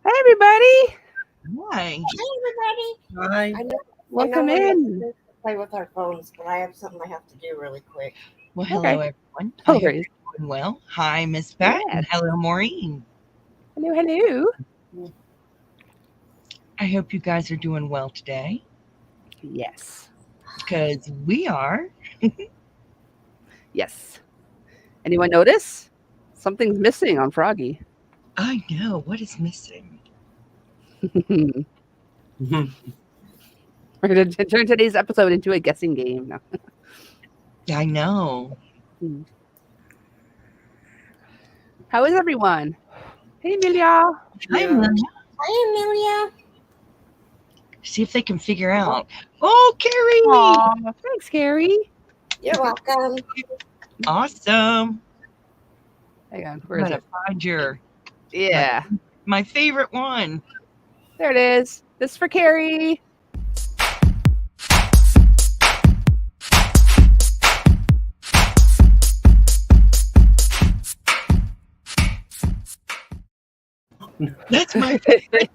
everybody. Hi. Hi, everybody. Hi. Welcome in. Play with our phones, but I have something I have to do really quick. Well, hello, everyone. No I hope worries. you're doing well. Hi, Miss Pat. Yes. And hello, Maureen. Hello, hello. I hope you guys are doing well today, Yes. because we are. Yes. Anyone notice? Something's missing on Froggy. I know. What is missing? We're going to turn today's episode into a guessing game now. I know. How is everyone? Hey, Amelia. Hi, Amelia. Hi, Amelia. See if they can figure out. Oh, Keri. Aw, thanks, Keri. You're welcome. Awesome. Hang on. I'm Where is going it? to find your, Yeah. my favorite one. There it is. This is for Keri. That's my favorite.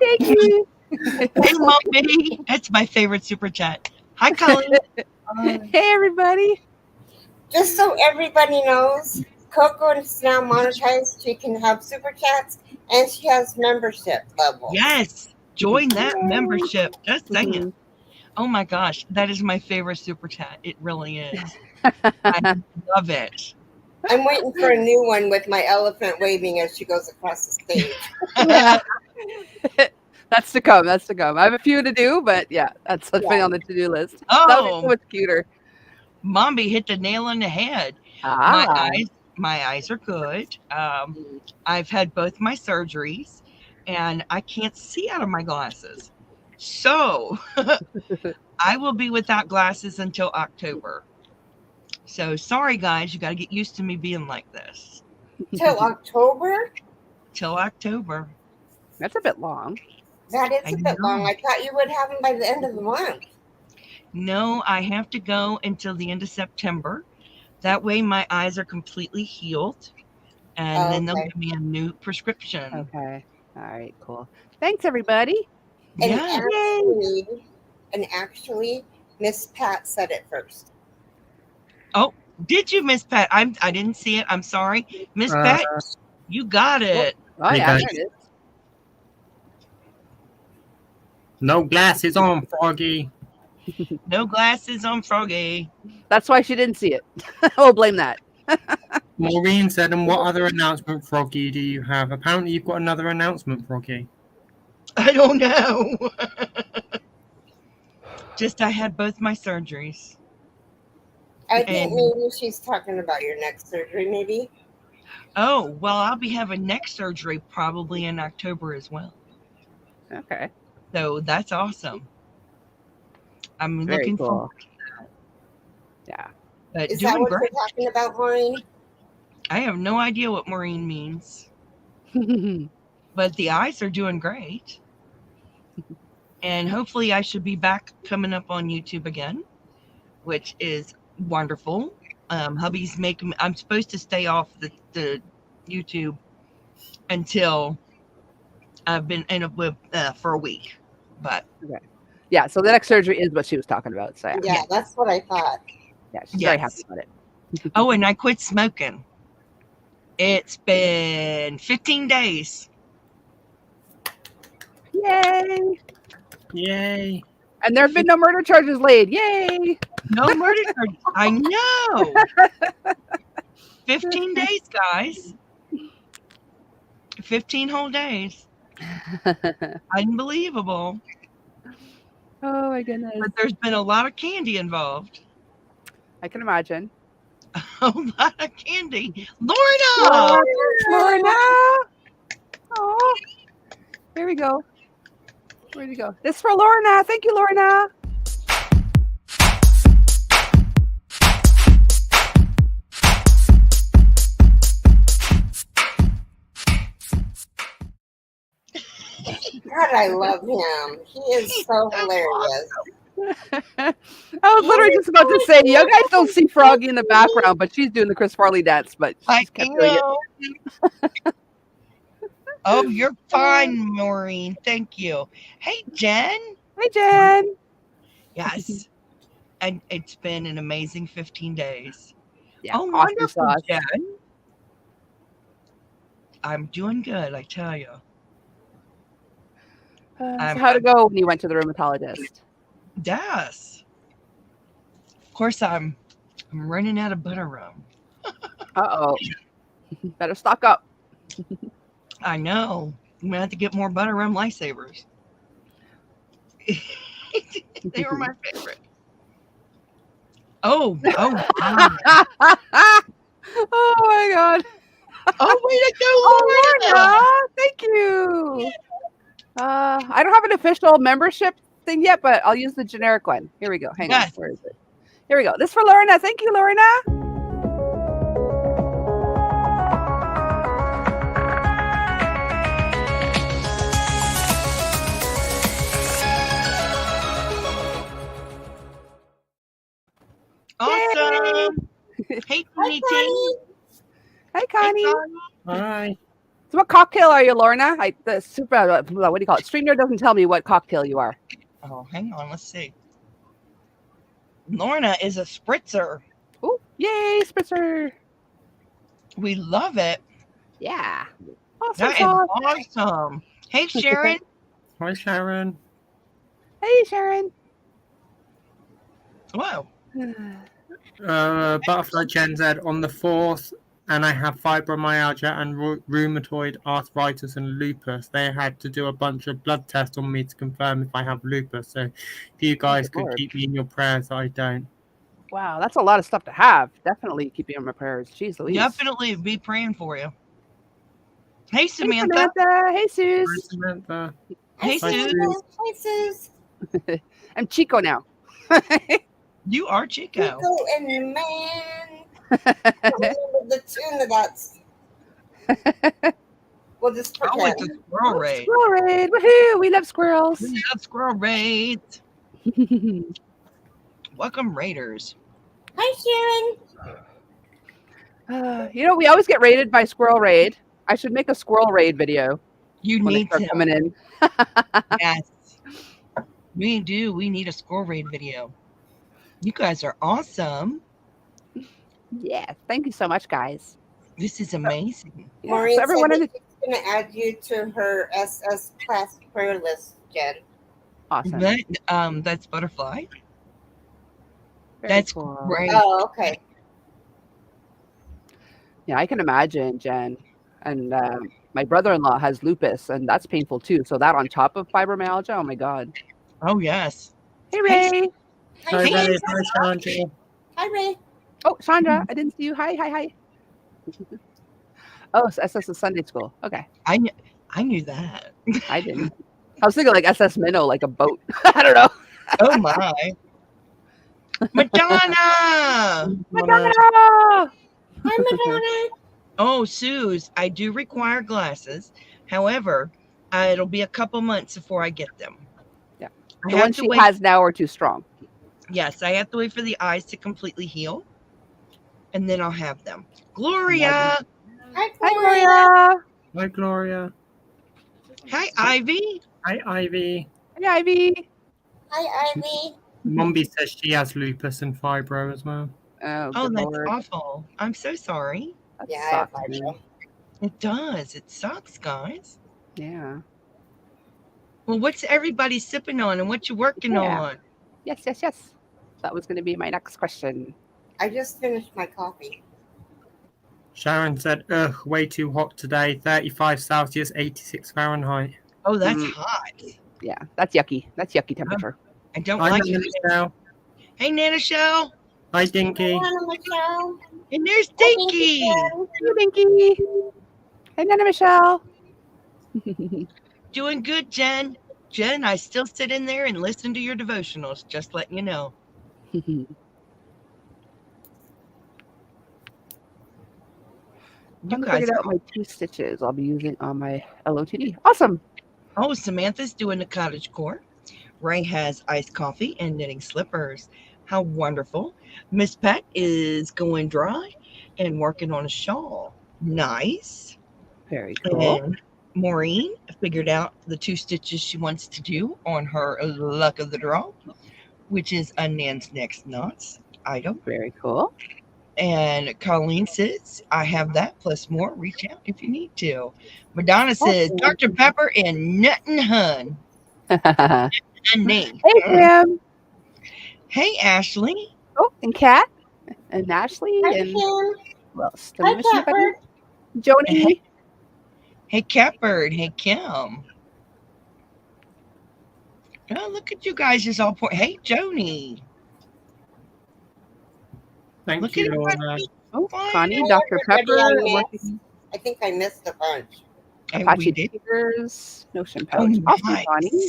Thank you. Hey, Mommy. That's my favorite super chat. Hi, Colleen. Hey, everybody. Just so everybody knows, Coco is now monetized. She can have super chats, and she has membership levels. Yes. Join that membership. Just saying. Oh my gosh, that is my favorite super chat. It really is. I love it. I'm waiting for a new one with my elephant waving as she goes across the stage. Yeah. That's to come. That's to come. I have a few to do, but yeah, that's something on the to-do list. That would be so Oh, much cuter. Mommy hit the nail on the head. Ah. My eyes are good. I've had both my surgeries, and I can't see out of my glasses. So I will be without glasses until October. So sorry, guys. You got to get used to me being like this. Till October? Till October. That's a bit long. That is I a bit long. know. I thought you would have them by the end of the month. No, I have to go until the end of September. That way my eyes are completely healed. And then they'll Okay. give me a new prescription. Okay. All right, cool. Thanks, everybody. And Yeah. actually, Miss Pat said it first. Oh, did you, Miss Pat? I didn't see it. I'm sorry. Miss Pat, you got it. Oh, Hey, yeah, guys. there it is. No glasses on, Froggy. No glasses on Froggy. That's why she didn't see it. We'll blame that. Maureen said, and what other announcement, Froggy, do you have? Apparently you've got another announcement, Froggy. I don't know. Just I had both my surgeries. I think And- maybe she's talking about your next surgery, maybe. Oh, well, I'll be having neck surgery probably in October as well. Okay. So that's awesome. I'm Very looking cool. forward to that. Yeah. But Is that doing what great. you're talking about, Maureen? I have no idea what Maureen means, but the eyes are doing great. And hopefully I should be back coming up on YouTube again, which is wonderful. Hubby's making, I'm supposed to stay off the YouTube until I've been in for a week, but Yeah, so the next surgery is what she was talking about. So yeah, Yeah, that's what I thought. yeah, she's very happy Yes. about it. oh, and I quit smoking. It's been 15 days. Yay! Yay. And there have been no murder charges laid. Yay! No murder charges. I know. 15 days, guys. 15 whole days. Unbelievable. Oh my goodness. But there's been a lot of candy involved. I can imagine. A lot of candy. Lorna! Lorna! Oh, here we go. Where'd you go? This is for Lorna. Thank you, Lorna. God, I love him. He is so hilarious. I was literally just about to say, you guys don't see Froggy in the background, but she's doing the Chris Farley dance, but she I just kept doing it. know. Oh, you're fine, Maureen. Thank you. Hey, Jen. Hi, Jen. Yes. And it's been an amazing 15 days. Yeah, Oh, awesome wonderful, sauce. Jen. I'm doing good, I tell you. So how'd it go when you went to the rheumatologist? Yes. Of course, I'm running out of butter rum. Uh-oh. Better stock up. I know. I'm gonna have to get more butter rum lifesavers. They were my favorite. Oh, wow. Oh my God. Oh, way to go, Oh, Lorna! Lorna. Thank you. I don't have an official membership thing yet, but I'll use the generic one. Here we go. Hang on. Yes. Where is it? Here we go. This for Lorna. Thank you, Lorna. Awesome. Hey, Teeny Ting. Hi, Connie. Hey, Hi. So what cocktail are you, Lorna? The super, what do you call it? Streamer doesn't tell me what cocktail you are. Oh, hang on. Let's see. Lorna is a spritzer. Oh, yay, spritzer. We love it. Yeah. Awesome That is sauce. awesome. Hey, Sharon. Hi, Sharon. Hey, Sharon. Wow. Butterfly Jen said on the 4th, and I have fibromyalgia and rheumatoid arthritis and lupus. They had to do a bunch of blood tests on me to confirm if I have lupus. So if you guys could Lord. keep me in your prayers, I don't. Wow, that's a lot of stuff to have. Definitely keep you in my prayers. Jeez Louise. Definitely be praying for you. Hey, Hey, Samantha. Samantha. Hey, Hi, Suze. Samantha. Hey, Hi, Sue. Sue. Hi, Sus. I'm Chico now. You are Chico. Chico and the man. I don't remember the tune of that. We'll just Oh, pretend. it's a squirrel raid. Squirrel raid. Woohoo. We love squirrels. We love squirrel raids. Welcome, Raiders. Hi, Sharon. We always get raided by squirrel raid. I should make a squirrel raid video You when they need start to. coming in. Yes. We do. We need a squirrel raid video. You guys are awesome. Yeah. Thank you so much, guys. This is amazing. Yeah, Maureen so everyone in said the that she's going to add you to her SS class prayer list, Jen. awesome. That's Butterfly. Very That's cool. great. Oh, okay. Yeah, I can imagine, Jen. And my brother-in-law has lupus, and that's painful too. So that on top of fibromyalgia, oh my God. Oh, yes. Hey, Ray. Hi, Hi, Ray. Ray. Hi, Chandra. Hi, Ray. Oh, Chandra, I didn't see you. Hi. Oh, it's SS is Sunday school. Okay, I knew that. I didn't. I was thinking like SS Minnow, like a boat. I don't know. Oh, my. Madonna! Madonna! Hi, Madonna. Oh, Suze, I do require glasses. However, it'll be a couple months before I get them. Yeah. I The have ones to she wait. has now are too strong. Yes, I have to wait for the eyes to completely heal, and then I'll have them. Gloria! Hi, Hi, Gloria. Gloria. Hi, Gloria. Hi, Ivy! Hi, Ivy. Hi, Ivy. Hi, Ivy. Mombi says she has lupus and fibro as well. Oh, Oh, good that's Lord. awful. I'm so sorry. That Yeah, I have sucks, man. fibro. It does. It sucks, guys. Yeah. Well, what's everybody sipping on and what you working Yeah. on? Yes. That was going to be my next question. I just finished my coffee. Sharon said, ugh, way too hot today. 35 Celsius, 86 Fahrenheit. Oh, that's Mm. hot. Yeah, that's yucky. That's yucky temperature. I don't Hi, like Nana it. Michelle. Hey, Nana Shell. Hi, Dinky. Hi, Michelle. And there's Hi, Dinky. Jen. Hey, Dinky. Hey, Nana Michelle. Doing good, Jen. Jen, I still sit in there and listen to your devotionals, just letting you know. I You figured guys out my 2 stitches I'll be using on my LOTD. Awesome. Oh, Samantha's doing the cottage core. Ray has iced coffee and knitting slippers. How wonderful. Miss Pat is going dry and working on a shawl. Nice. Very cool. And Maureen figured out the 2 stitches she wants to do on her luck of the draw, which is a Nan's Next Knots item. Very cool. And Colleen says, I have that plus more. Reach out if you need to. Madonna says, Dr. Pepper and Nuttin' Hun. Hey, And me. Pam. Hey, Ashley. Oh, and Kat. And Ashley. Hi, And Kim. who else? Did I Hi, miss anybody? Catbird. Joni. Hey, Catbird. Hey, Kim. Oh, look at you guys just all point. Hey, Joni. Thank Look you, at Laura. everybody. Oh, Fine. Connie, Hi, Dr. everybody Pepper, I working missed. I think I missed a bunch. And we Apache did. Tigers, Notion Oh, Pouch. Awesome, nice. Connie.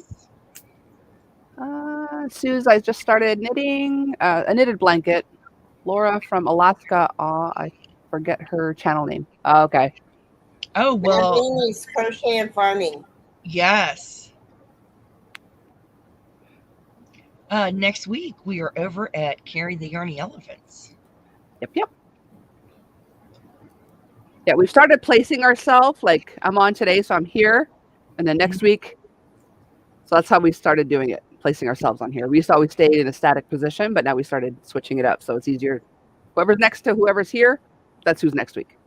Suze, I just started knitting a knitted blanket. Laura from Alaska. I forget her channel name. Oh, okay. Oh, well, Amy's Crochet and Farming. yes. Next week, we are over at Keri the Yarny Elephants. Yep. Yeah, we've started placing ourselves. Like I'm on today, so I'm here, and then next week. So that's how we started doing it, placing ourselves on here. We used to always stay in a static position, but now we started switching it up, so it's easier. Whoever's next to whoever's here, that's who's next week.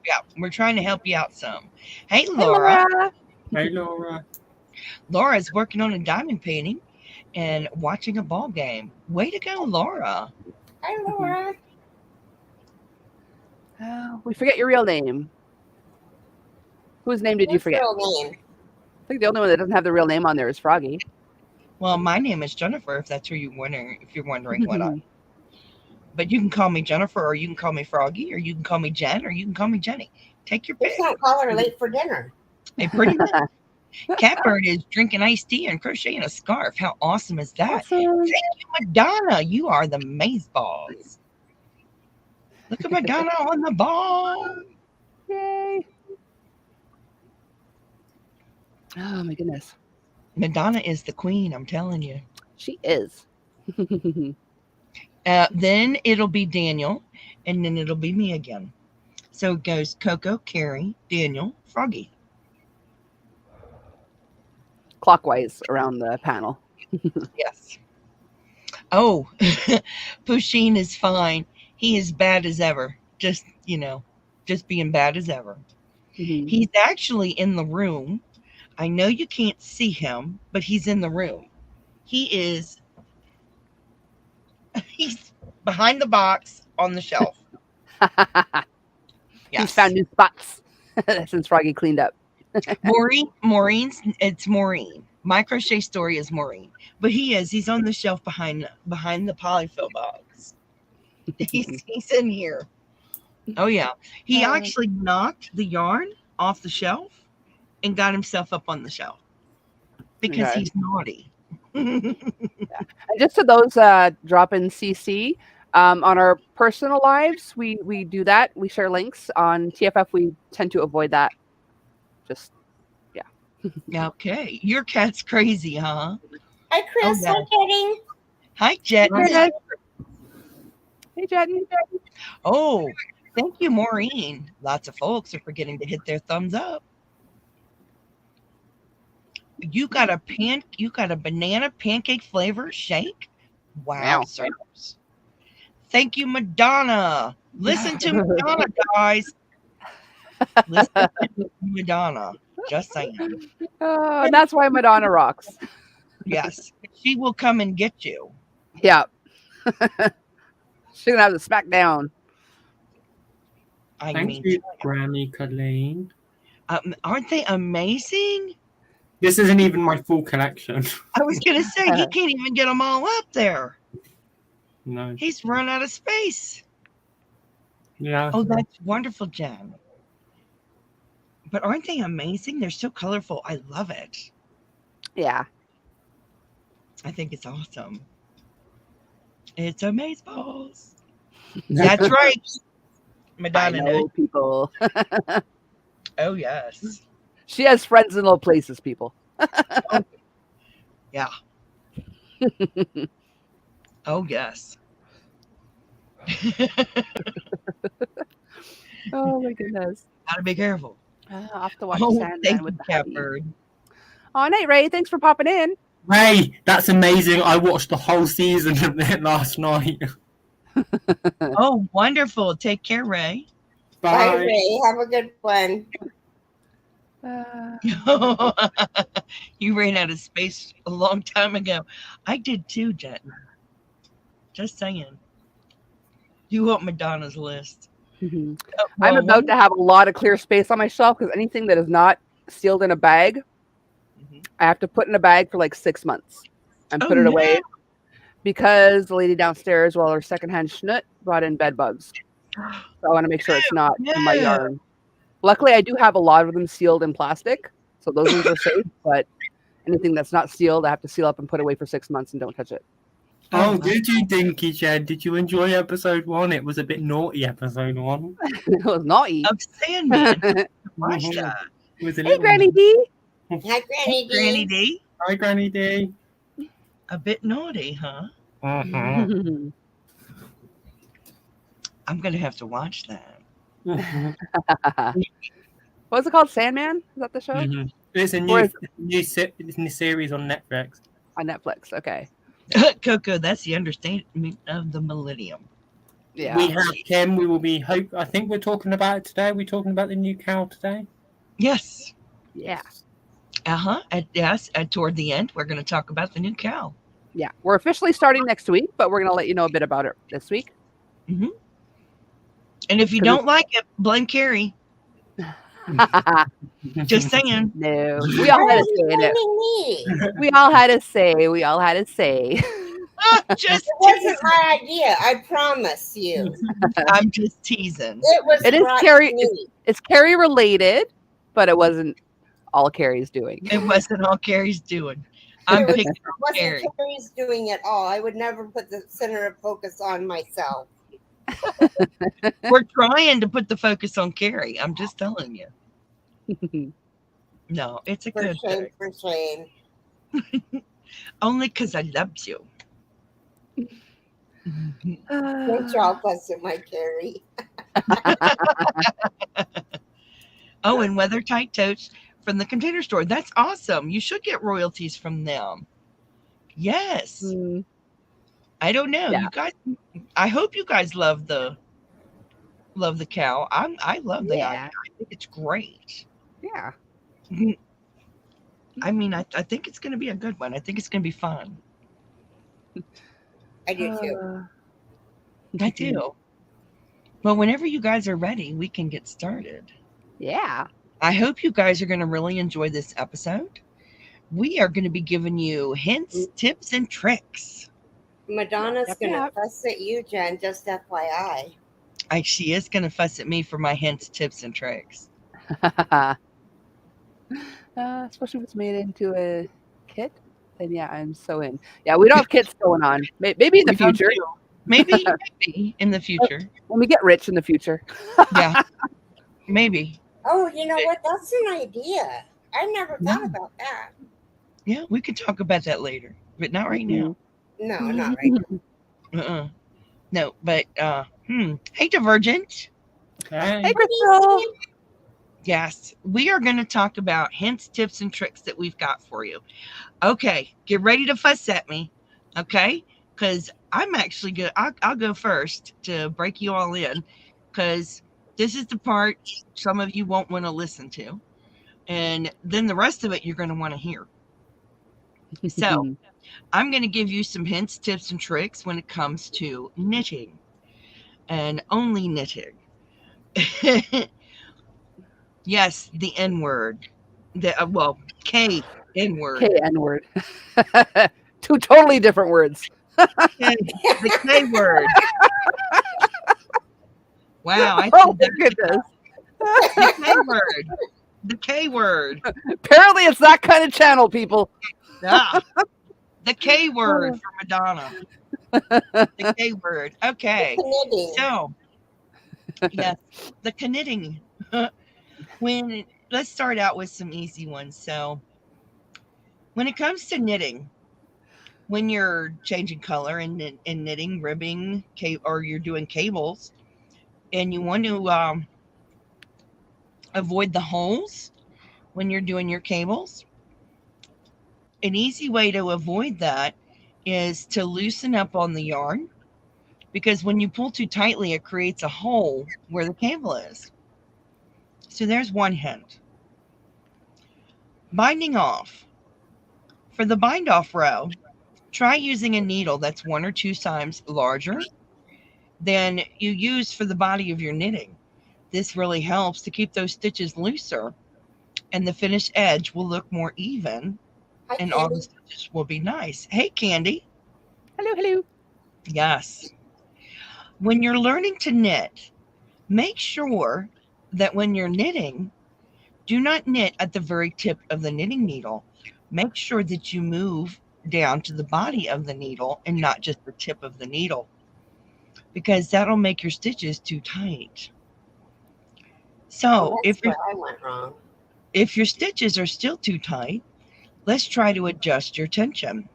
Yeah, we're trying to help you out some. Hey, Hey, Laura. Laura. Hey, Laura. Laura's working on a diamond painting and watching a ball game. Way to go, Laura. Hi, Laura. We forget your real name. Whose name did you What's forget? your real name? I think the only one that doesn't have the real name on there is Froggy. Well, my name is Jennifer, if that's who you're wondering, if you're wondering what I. But you can call me Jennifer, or you can call me Froggy, or you can call me Jen, or you can call me Jenny. Take your Let's pick. not call her late for dinner. Hey, pretty much. Catbird is drinking iced tea and crocheting a scarf. How awesome is that? Awesome. Thank you, Madonna. You are the maze balls. Look at Madonna on the ball. Yay. Oh my goodness. Madonna is the queen, I'm telling you. She is. Then it'll be Daniel, and then it'll be me again. So it goes Coco, Keri, Daniel, Froggy. Clockwise around the panel. Yes. Oh, Pusheen is fine. He is bad as ever. Just being bad as ever. He's actually in the room. I know you can't see him, but he's in the room. He's behind the box on the shelf. He's Yes. found new spots since Froggy cleaned up. It's Maureen. My crochet story is Maureen. But he's on the shelf behind the polyfill box. He's in here. Oh yeah. He actually knocked the yarn off the shelf and got himself up on the shelf because Okay. he's naughty. And just to those drop in CC, on our personal lives, we do that. We share links. On TFF, we tend to avoid that. Just Okay. Your cat's crazy, huh? Hi, Chris. yeah. Hi, Jetting. Hi, Jet. Hey, hey, Jetty. Oh, thank you, Maureen. Lots of folks are forgetting to hit their thumbs up. You got a banana pancake flavor shake? Wow, Wow. sirs. Thank you, Madonna. Listen to Madonna, guys. Listen to Madonna. Just saying. Oh, and that's why Madonna rocks. Yes. She will come and get you. Yeah. She's gonna have the smack down. I Thank mean, you, Granny Colleen. aren't they amazing? This isn't even my full collection. I was going to say, he can't even get them all up there. No. He's run out of space. Yeah. Oh, that's wonderful, Jen. But aren't they amazing? They're so colorful. I love it. Yeah. I think it's awesome. It's amazeballs. That's right. I Madonna know knows. people. Oh, yes. She has friends in low places, people. Yeah. Oh, yes. Oh my goodness. Gotta be careful. I'll have to watch Oh, Sandman thank with you, the hubby. Catbird. Oh, night, Ray. Thanks for popping in. Ray, that's amazing. I watched the whole season of it last night. Oh, wonderful. Take care, Ray. Bye, Bye. Ray. Have a good one. You ran out of space a long time ago. I did too, Jen. Just saying. You want Madonna's list. I'm Well, about to have a lot of clear space on my shelf because anything that is not sealed in a bag, Mhm. I have to put in a bag for like 6 months and Oh, put it no. away because the lady downstairs, well, her secondhand schnut brought in bed bugs. So I want to make sure it's not in my No. yarn. Luckily, I do have a lot of them sealed in plastic, so those ones are safe. But anything that's not sealed, I have to seal up and put away for 6 months and don't touch it. Oh, wow. did you, Dinky Jen? Did you enjoy episode 1? It was a bit naughty, episode 1. It was naughty. Of Sandman. Hey, Watch Mhm. that. It was a little Granny D. Hi, Granny D. Granny D. Hi, Granny D. A bit naughty, huh? Mhm. I'm going to have to watch that. Mhm. What was it called? Sandman? Is that the show? Mhm. It's a Or new is new series on Netflix. on Netflix? Okay. Coco, that's the understatement of the millennium. Yeah. We have Kim. We will be. I think we're talking about it today. We're talking about the new cow today. Yes. Yeah. Yes. Toward the end, we're going to talk about the new cow. Yeah. We're officially starting next week, but we're going to let you know a bit about it this week. And if you don't like it, blame Keri. Just saying. No. We all had a say in it. Me. We all had a say. We all had a say. Just It wasn't my idea. I promise you. I'm just teasing. It was. It is brought Keri. to me. It's Keri related, but it wasn't all Keri's doing. It wasn't all Keri's doing. I'm It picking on wasn't Keri. Keri's doing at all. I would never put the center of focus on myself. We're trying to put the focus on Keri. I'm just telling you. No, it's a For good shame, thing. for shame. Only because I love you. Don't y'all fuss at my Keri. Oh, and Weather Tight Totes from the Container Store. That's awesome. You should get royalties from them. Yes. Mm, I don't know. Yeah. You guys, I hope you guys love the cow. I love the Yeah. idea. I think it's great. yeah. I mean, I think it's going to be a good one. I think it's going to be fun. I do too. I do. Well, whenever you guys are ready, we can get started. Yeah. I hope you guys are going to really enjoy this episode. We are going to be giving you hints, tips, and tricks. Madonna's Yep, gonna yep. fuss at you, Jen. Just FYI. She is going to fuss at me for my hints, tips, and tricks. Especially if it's made into a kit, then yeah, I'm so in. Yeah, we don't have kits going on. Maybe in the We don't future. do. Maybe in the future. When we get rich in the future. Yeah, maybe. Oh, you know what? That's an idea. I never thought Yeah. about that. Yeah, we could talk about that later, but not right now. No, not right now. No, but hey, Divergent. Okay. Hey, Crystal. Yes, we are going to talk about hints, tips, and tricks that we've got for you. Okay, get ready to fuss at me. Okay, because I'm actually good. I'll go first to break you all in, because this is the part some of you won't want to listen to, and then the rest of it you're going to want to hear. So I'm going to give you some hints, tips, and tricks when it comes to knitting, and only knitting. Yes, the N word. The K N word. K N word. Two totally different words. The K word. Wow, I Oh said my that. goodness. The K word. The K word. Apparently it's that kind of channel, people. Ah, the K word for Madonna. The K word. Okay. Knitting. So, yes, the knitting. Let's start out with some easy ones. So, When it comes to knitting, when you're changing color and knitting, ribbing, or you're doing cables, and you want to avoid the holes when you're doing your cables, an easy way to avoid that is to loosen up on the yarn, because when you pull too tightly, it creates a hole where the cable is. So there's one hint. Binding off. For the bind off row, try using a needle that's 1 or 2 times larger than you use for the body of your knitting. This really helps to keep those stitches looser, and the finished edge will look more even, Hi, and all the Candy. stitches will be nice. Hey, Candy. Hello, hello. Yes. When you're learning to knit, make sure that when you're knitting, do not knit at the very tip of the knitting needle. Make sure that you move down to the body of the needle and not just the tip of the needle, because that'll make your stitches too tight. So Oh, that's where I went wrong. if your stitches are still too tight, let's try to adjust your tension.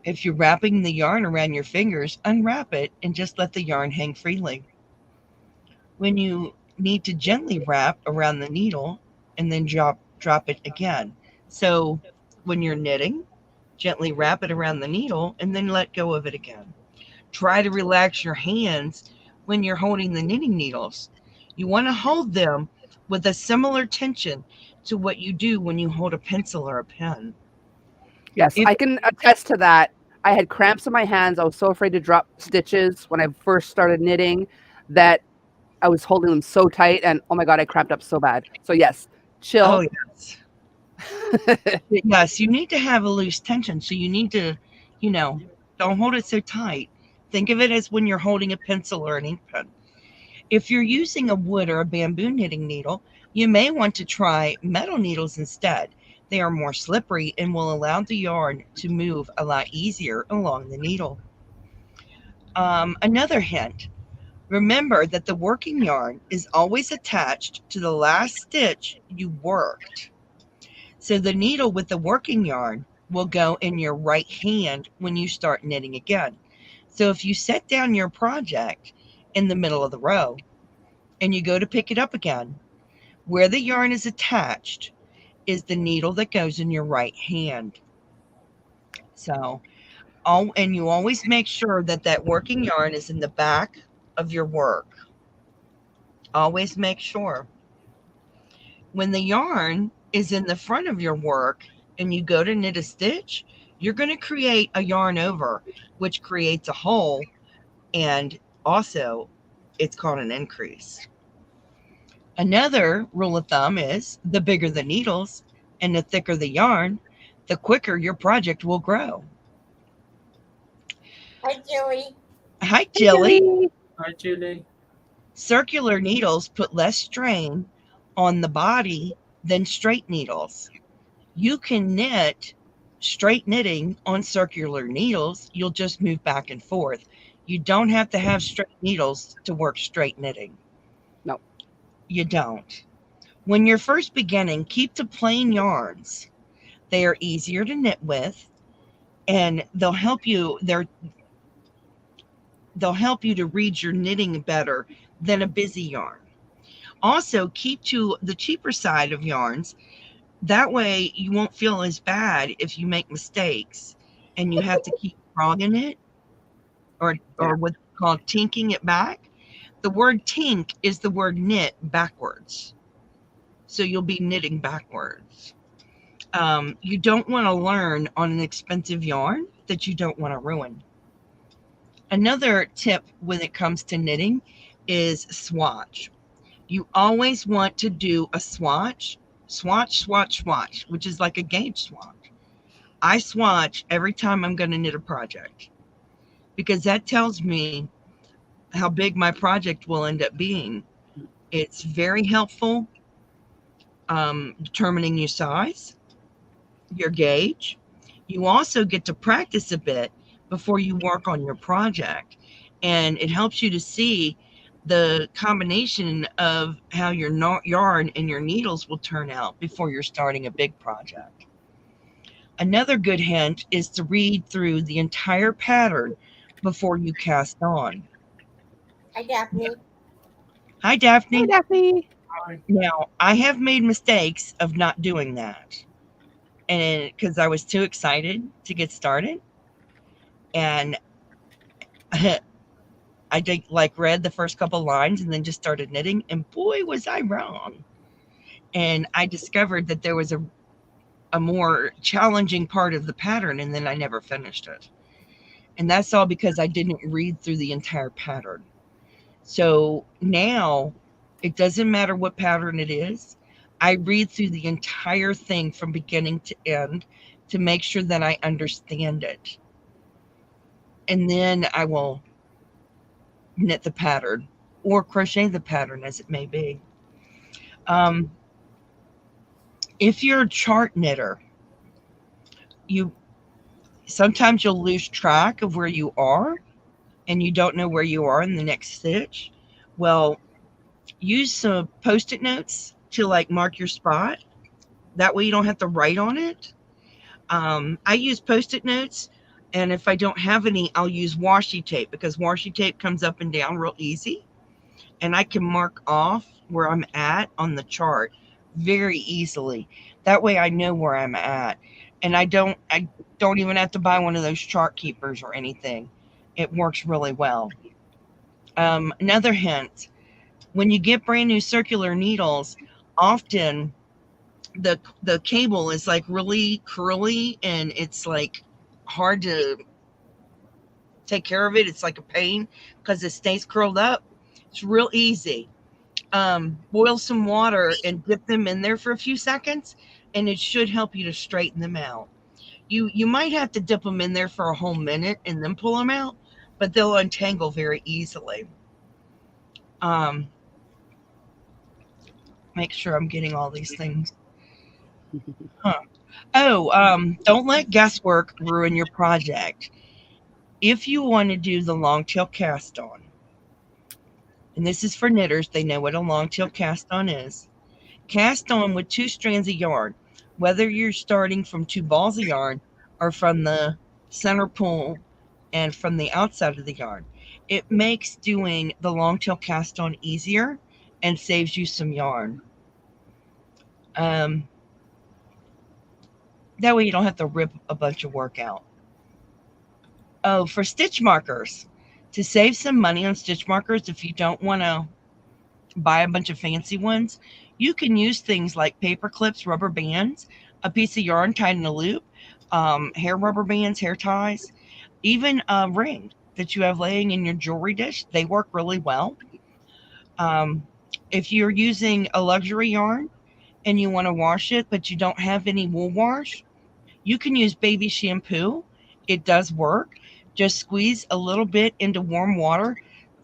If you're wrapping the yarn around your fingers, unwrap it and just let the yarn hang freely. When you need to gently wrap around the needle and then drop it again. So when you're knitting, gently wrap it around the needle and then let go of it again. Try to relax your hands when you're holding the knitting needles. You want to hold them with a similar tension to what you do when you hold a pencil or a pen. Yes, If I can attest to that. I had cramps in my hands. I was so afraid to drop stitches when I first started knitting that I was holding them so tight, and oh my God, I cramped up so bad. So yes, Oh, chill. yes. Yes, you need to have a loose tension. So you need to, don't hold it so tight. Think of it as when you're holding a pencil or an ink pen. If you're using a wood or a bamboo knitting needle, you may want to try metal needles instead. They are more slippery and will allow the yarn to move a lot easier along the needle. Another hint. Remember that the working yarn is always attached to the last stitch you worked. So the needle with the working yarn will go in your right hand when you start knitting again. So if you set down your project in the middle of the row and you go to pick it up again, where the yarn is attached is the needle that goes in your right hand. So, and you always make sure that that working yarn is in the back of your work. Always make sure. When the yarn is in the front of your work and you go to knit a stitch, you're going to create a yarn over, which creates a hole, and also it's called an increase. Another rule of thumb is the bigger the needles and the thicker the yarn, the quicker your project will grow. Hi, Jilly. Hi, Jilly. Really? Hi, Julie. Circular needles put less strain on the body than straight needles. You can knit straight knitting on circular needles. You'll just move back and forth. You don't have to have straight needles to work straight knitting. No. You don't. When you're first beginning, keep to plain yarns. They are easier to knit with, and they'll help you to read your knitting better than a busy yarn. Also, keep to the cheaper side of yarns. That way you won't feel as bad if you make mistakes and you have to keep frogging it or what's called tinking it back. The word tink is the word knit backwards. So you'll be knitting backwards. You don't want to learn on an expensive yarn that you don't want to ruin. Another tip when it comes to knitting is swatch. You always want to do a swatch, which is like a gauge swatch. I swatch every time I'm going to knit a project because that tells me how big my project will end up being. It's very helpful determining your size, your gauge. You also get to practice a bit before you work on your project, and it helps you to see the combination of how your yarn and your needles will turn out before you're starting a big project. Another good hint is to read through the entire pattern before you cast on. Hi, Daphne. Hi, Hi, Daphne. Daphne. Now, I have made mistakes of not doing that. And because I was too excited to get started. And I did read the first couple lines and then just started knitting. And boy, was I wrong. And I discovered that there was a more challenging part of the pattern, and then I never finished it. And that's all because I didn't read through the entire pattern. So now it doesn't matter what pattern it is. I read through the entire thing from beginning to end to make sure that I understand it. And then I will knit the pattern or crochet the pattern as it may be. If you're a chart knitter, sometimes you'll lose track of where you are and you don't know where you are in the next stitch. Well, use some Post-it notes to mark your spot. That way you don't have to write on it. I use Post-it notes, and if I don't have any, I'll use washi tape because washi tape comes up and down real easy, and I can mark off where I'm at on the chart very easily. That way I know where I'm at, and I don't even have to buy one of those chart keepers or anything. It works really well. Another hint, when you get brand new circular needles, often the cable is really curly and it's hard to take care of it. It's like a pain because it stays curled up. It's real easy. Boil some water and dip them in there for a few seconds, and it should help you to straighten them out. You might have to dip them in there for a whole minute and then pull them out, but they'll untangle very easily. Make sure I'm getting all these things. Don't let guesswork ruin your project. If you want to do the long tail cast on, and this is for knitters, they know what a long tail cast on is. Cast on with 2 strands of yarn, whether you're starting from 2 balls of yarn or from the center pull and from the outside of the yarn. It makes doing the long tail cast on easier and saves you some yarn. That way you don't have to rip a bunch of work out. Oh, for stitch markers, to save some money on stitch markers, if you don't want to buy a bunch of fancy ones, you can use things like paper clips, rubber bands, a piece of yarn tied in a loop, hair rubber bands, hair ties, even a ring that you have laying in your jewelry dish. They work really well. If you're using a luxury yarn and you want to wash it, but you don't have any wool wash, you can use baby shampoo. It does work. Just squeeze a little bit into warm water,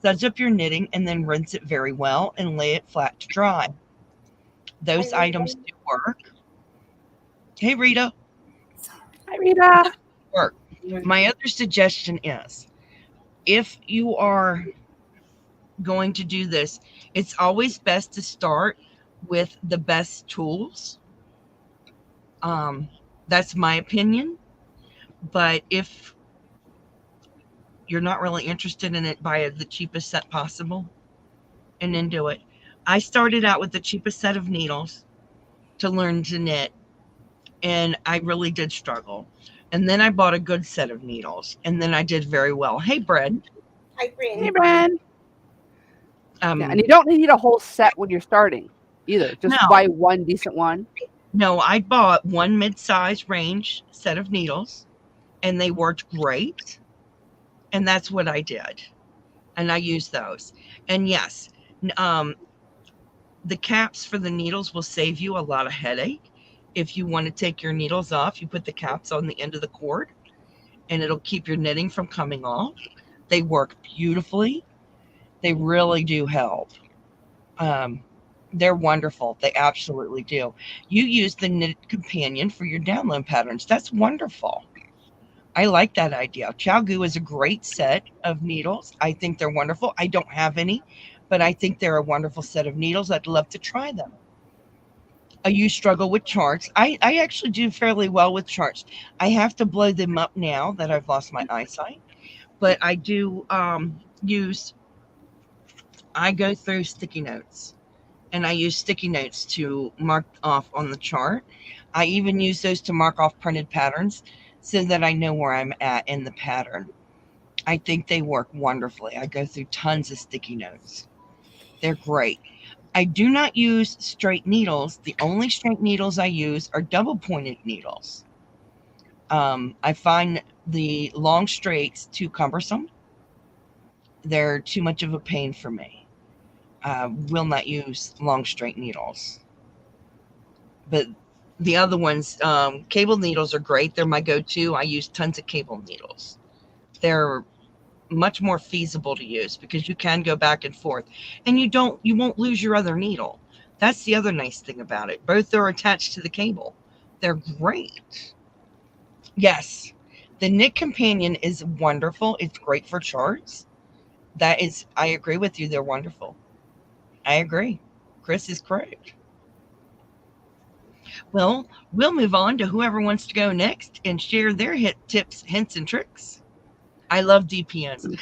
suds up your knitting, and then rinse it very well and lay it flat to dry. Those items do work. Hey, Rita. Hi, Rita. Work. My other suggestion is, if you are going to do this, it's always best to start with the best tools. That's my opinion. But if you're not really interested in it, buy the cheapest set possible and then do it. I started out with the cheapest set of needles to learn to knit, and I really did struggle. And then I bought a good set of needles, and then I did very well. Hey, Brad. Hi, Brittany. Hey, Bren. And you don't need a whole set when you're starting either. Just buy one decent one. No, I bought one mid-size range set of needles, and they worked great. And that's what I did. And I used those. And yes, the caps for the needles will save you a lot of headache. If you want to take your needles off, you put the caps on the end of the cord, and it'll keep your knitting from coming off. They work beautifully. They really do help. They're wonderful. They absolutely do. You use the Knit Companion for your download patterns. That's wonderful. I like that idea. ChiaoGoo is a great set of needles. I think they're wonderful. I don't have any, but I think they're a wonderful set of needles. I'd love to try them. You struggle with charts. I actually do fairly well with charts. I have to blow them up now that I've lost my eyesight, but I do I go through sticky notes, and I use sticky notes to mark off on the chart. I even use those to mark off printed patterns so that I know where I'm at in the pattern. I think they work wonderfully. I go through tons of sticky notes. They're great. I do not use straight needles. The only straight needles I use are double pointed needles. I find the long straights too cumbersome. They're too much of a pain for me. Will not use long straight needles. But the other ones, cable needles are great. They're my go-to. I use tons of cable needles. They're much more feasible to use because you can go back and forth, and you won't lose your other needle. That's the other nice thing about it. Both are attached to the cable. They're great. Yes, the Knit Companion is wonderful. It's great for charts. I agree with you. They're wonderful. I agree. Chris is correct. Well, we'll move on to whoever wants to go next and share their tips, hints, and tricks. I love DPNs.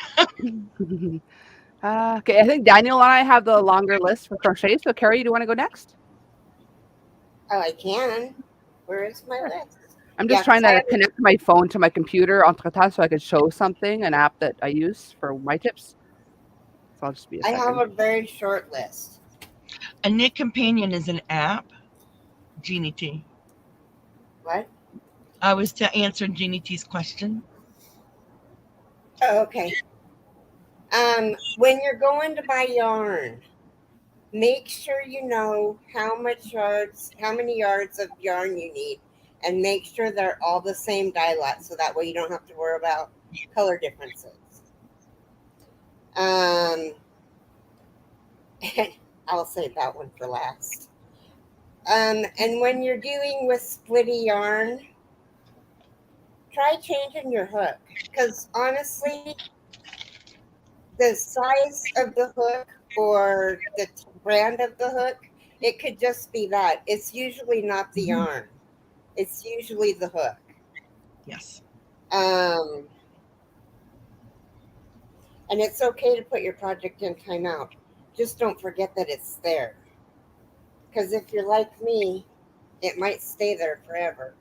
Okay, I think Daniel and I have the longer list for crochet. So, Keri, do you want to go next? Oh, I can. Where is my list? I'm Yeah, just trying 'cause I to have, connect my phone to my computer on Tata so I could show something, an app that I use for my tips. So I'll just be a I have second. a very short list. A Knit Companion is an app. Jeannie T. What? I was to answer Jeannie T's question. Oh, okay. When you're going to buy yarn, make sure you know how many yards of yarn you need, and make sure they're all the same dye lot, so that way you don't have to worry about color differences. And I'll save that one for last. And when you're dealing with splitty yarn, try changing your hook, because honestly, the size of the hook or the brand of the hook, it could just be that. It's usually not the yarn. It's usually the hook. Yes. And it's okay to put your project in timeout. Just don't forget that it's there. Because if you're like me, it might stay there forever.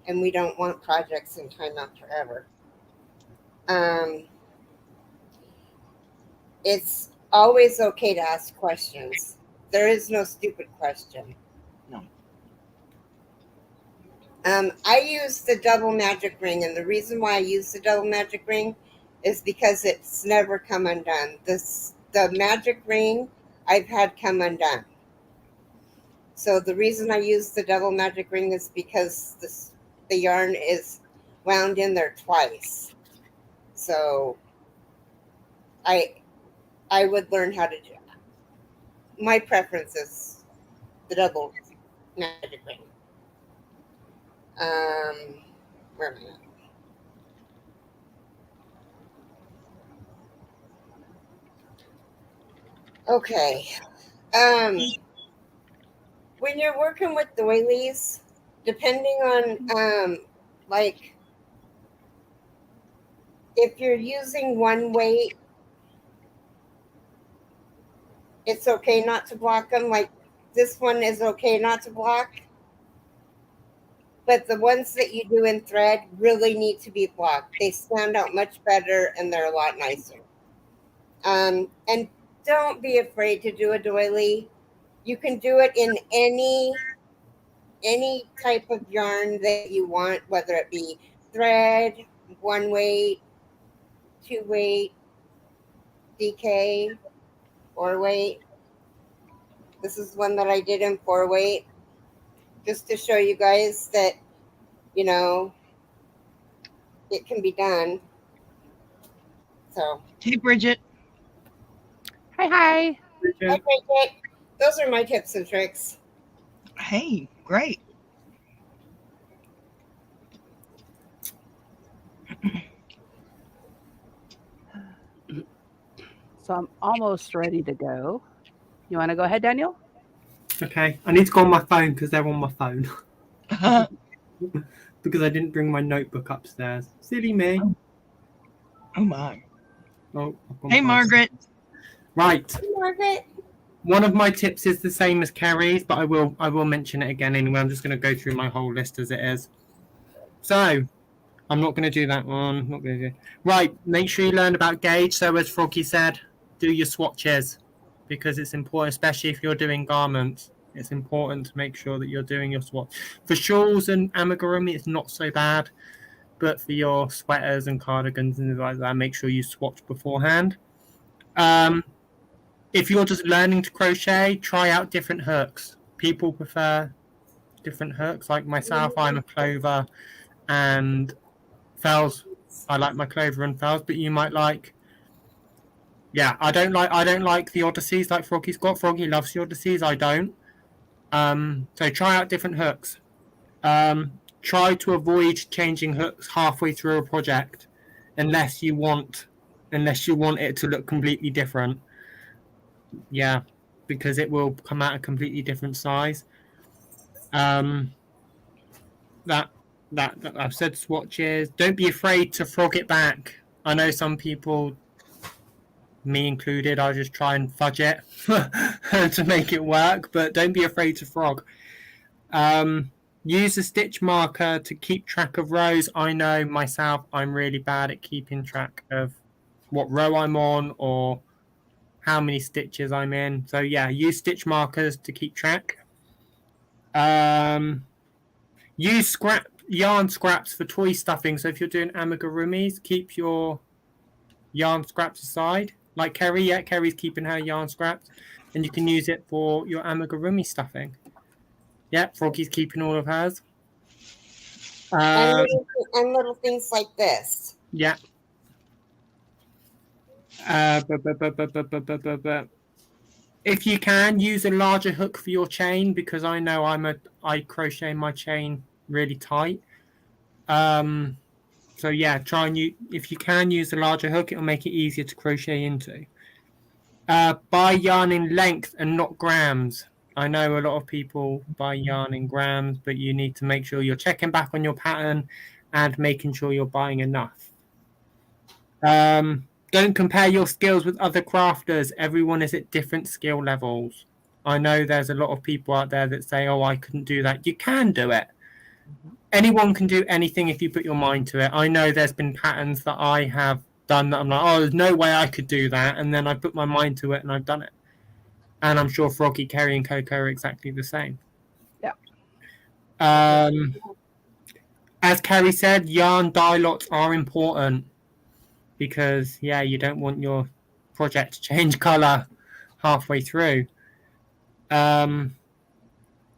And we don't want projects in timeout forever. It's always okay to ask questions. There is no stupid question. No. I use the double magic ring, and the reason why I use the double magic ring is because it's never come undone. The magic ring I've had come undone. So the reason I use the double magic ring is because the yarn is wound in there twice. So I would learn how to do that. My preference is the double magic ring. Where am I at? Okay. When you're working with doilies, depending on like if you're using one weight, it's okay not to block them. Like this one is okay not to block, but the ones that you do in thread really need to be blocked. They stand out much better and they're a lot nicer. And don't be afraid to do a doily. You can do it in any type of yarn that you want, whether it be thread, one weight, two weight, DK, 4-weight. This is one that I did in 4-weight, just to show you guys that, you know, it can be done. So, Hey, Bridget. Hi, hi. okay, Kate, those are my tips and tricks. Hey, great. So I'm almost ready to go. You want to go ahead, Daniel? Okay, I need to go on my phone because they're on my phone. Because I didn't bring my notebook upstairs. Silly me. Oh my. Oh, I've gone Hey, past. Margaret. Right. Margaret. One of my tips is the same as Keri's, but I will mention it again anyway. I'm just going to go through my whole list as it is. So, I'm not going to do that one. Not going to do. Right. Make sure you learn about gauge. So, as Froggy said, do your swatches because it's important, especially if you're doing garments. It's important to make sure that you're doing your swatch. For shawls and amigurumi, it's not so bad, but for your sweaters and cardigans and things like that, make sure you swatch beforehand. If you're just learning to crochet, try out different hooks. People prefer different hooks. Like myself, I'm a clover and fells. I like my clover and fells, but you might like. Yeah, I don't like the Odysseys like Froggy's got. Froggy loves the Odysseys. I don't. So try out different hooks. Try to avoid changing hooks halfway through a project, unless you want it to look completely different. Yeah, because it will come out a completely different size. That I've said swatches. Don't be afraid to frog it back. I know some people, me included, I just try and fudge it to make it work, but don't be afraid to frog. Use a stitch marker to keep track of rows. I know myself, I'm really bad at keeping track of what row I'm on or how many stitches I'm in. So yeah, use stitch markers to keep track. Use yarn scraps for toy stuffing. So if you're doing amigurumis, keep your yarn scraps aside. Like Keri, yeah, Keri's keeping her yarn scraps, and you can use it for your amigurumi stuffing. Yeah, Froggy's keeping all of hers. And little things like this. Yeah. If you can, use a larger hook for your chain, because I know I crochet my chain really tight. So yeah, if you can use a larger hook, it'll make it easier to crochet into. Buy yarn in length and not grams. I know a lot of people buy yarn in grams, but you need to make sure you're checking back on your pattern and making sure you're buying enough. Don't compare your skills with other crafters. Everyone is at different skill levels. I know there's a lot of people out there that say, oh, I couldn't do that. You can do it. Anyone can do anything if you put your mind to it. I know there's been patterns that I have done that I'm like, oh, there's no way I could do that. And then I put my mind to it and I've done it. And I'm sure Froggy, Keri, and Coco are exactly the same. Yeah. As Keri said, yarn dye lots are important. Because, yeah, you don't want your project to change colour halfway through.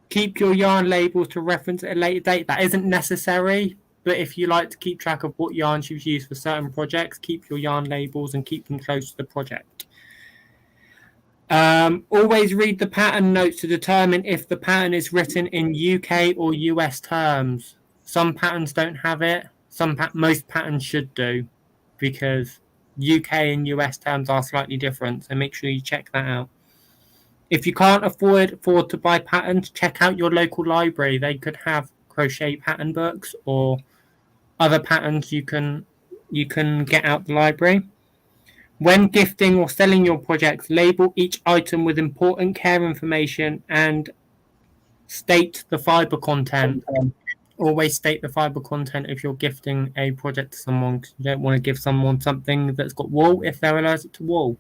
Keep your yarn labels to reference at a later date. That isn't necessary, but if you like to keep track of what yarns you've used for certain projects, keep your yarn labels and keep them close to the project. Always read the pattern notes to determine if the pattern is written in UK or US terms. Some patterns don't have it. Most patterns should do, because UK and US terms are slightly different, so make sure you check that out. If you can't afford to buy patterns, check out your local library. They could have crochet pattern books or other patterns you can get out the library. When gifting or selling your projects, label each item with important care information and state the fiber content. Always state the fiber content if you're gifting a project to someone, because you don't want to give someone something that's got wool if they're allergic to wool.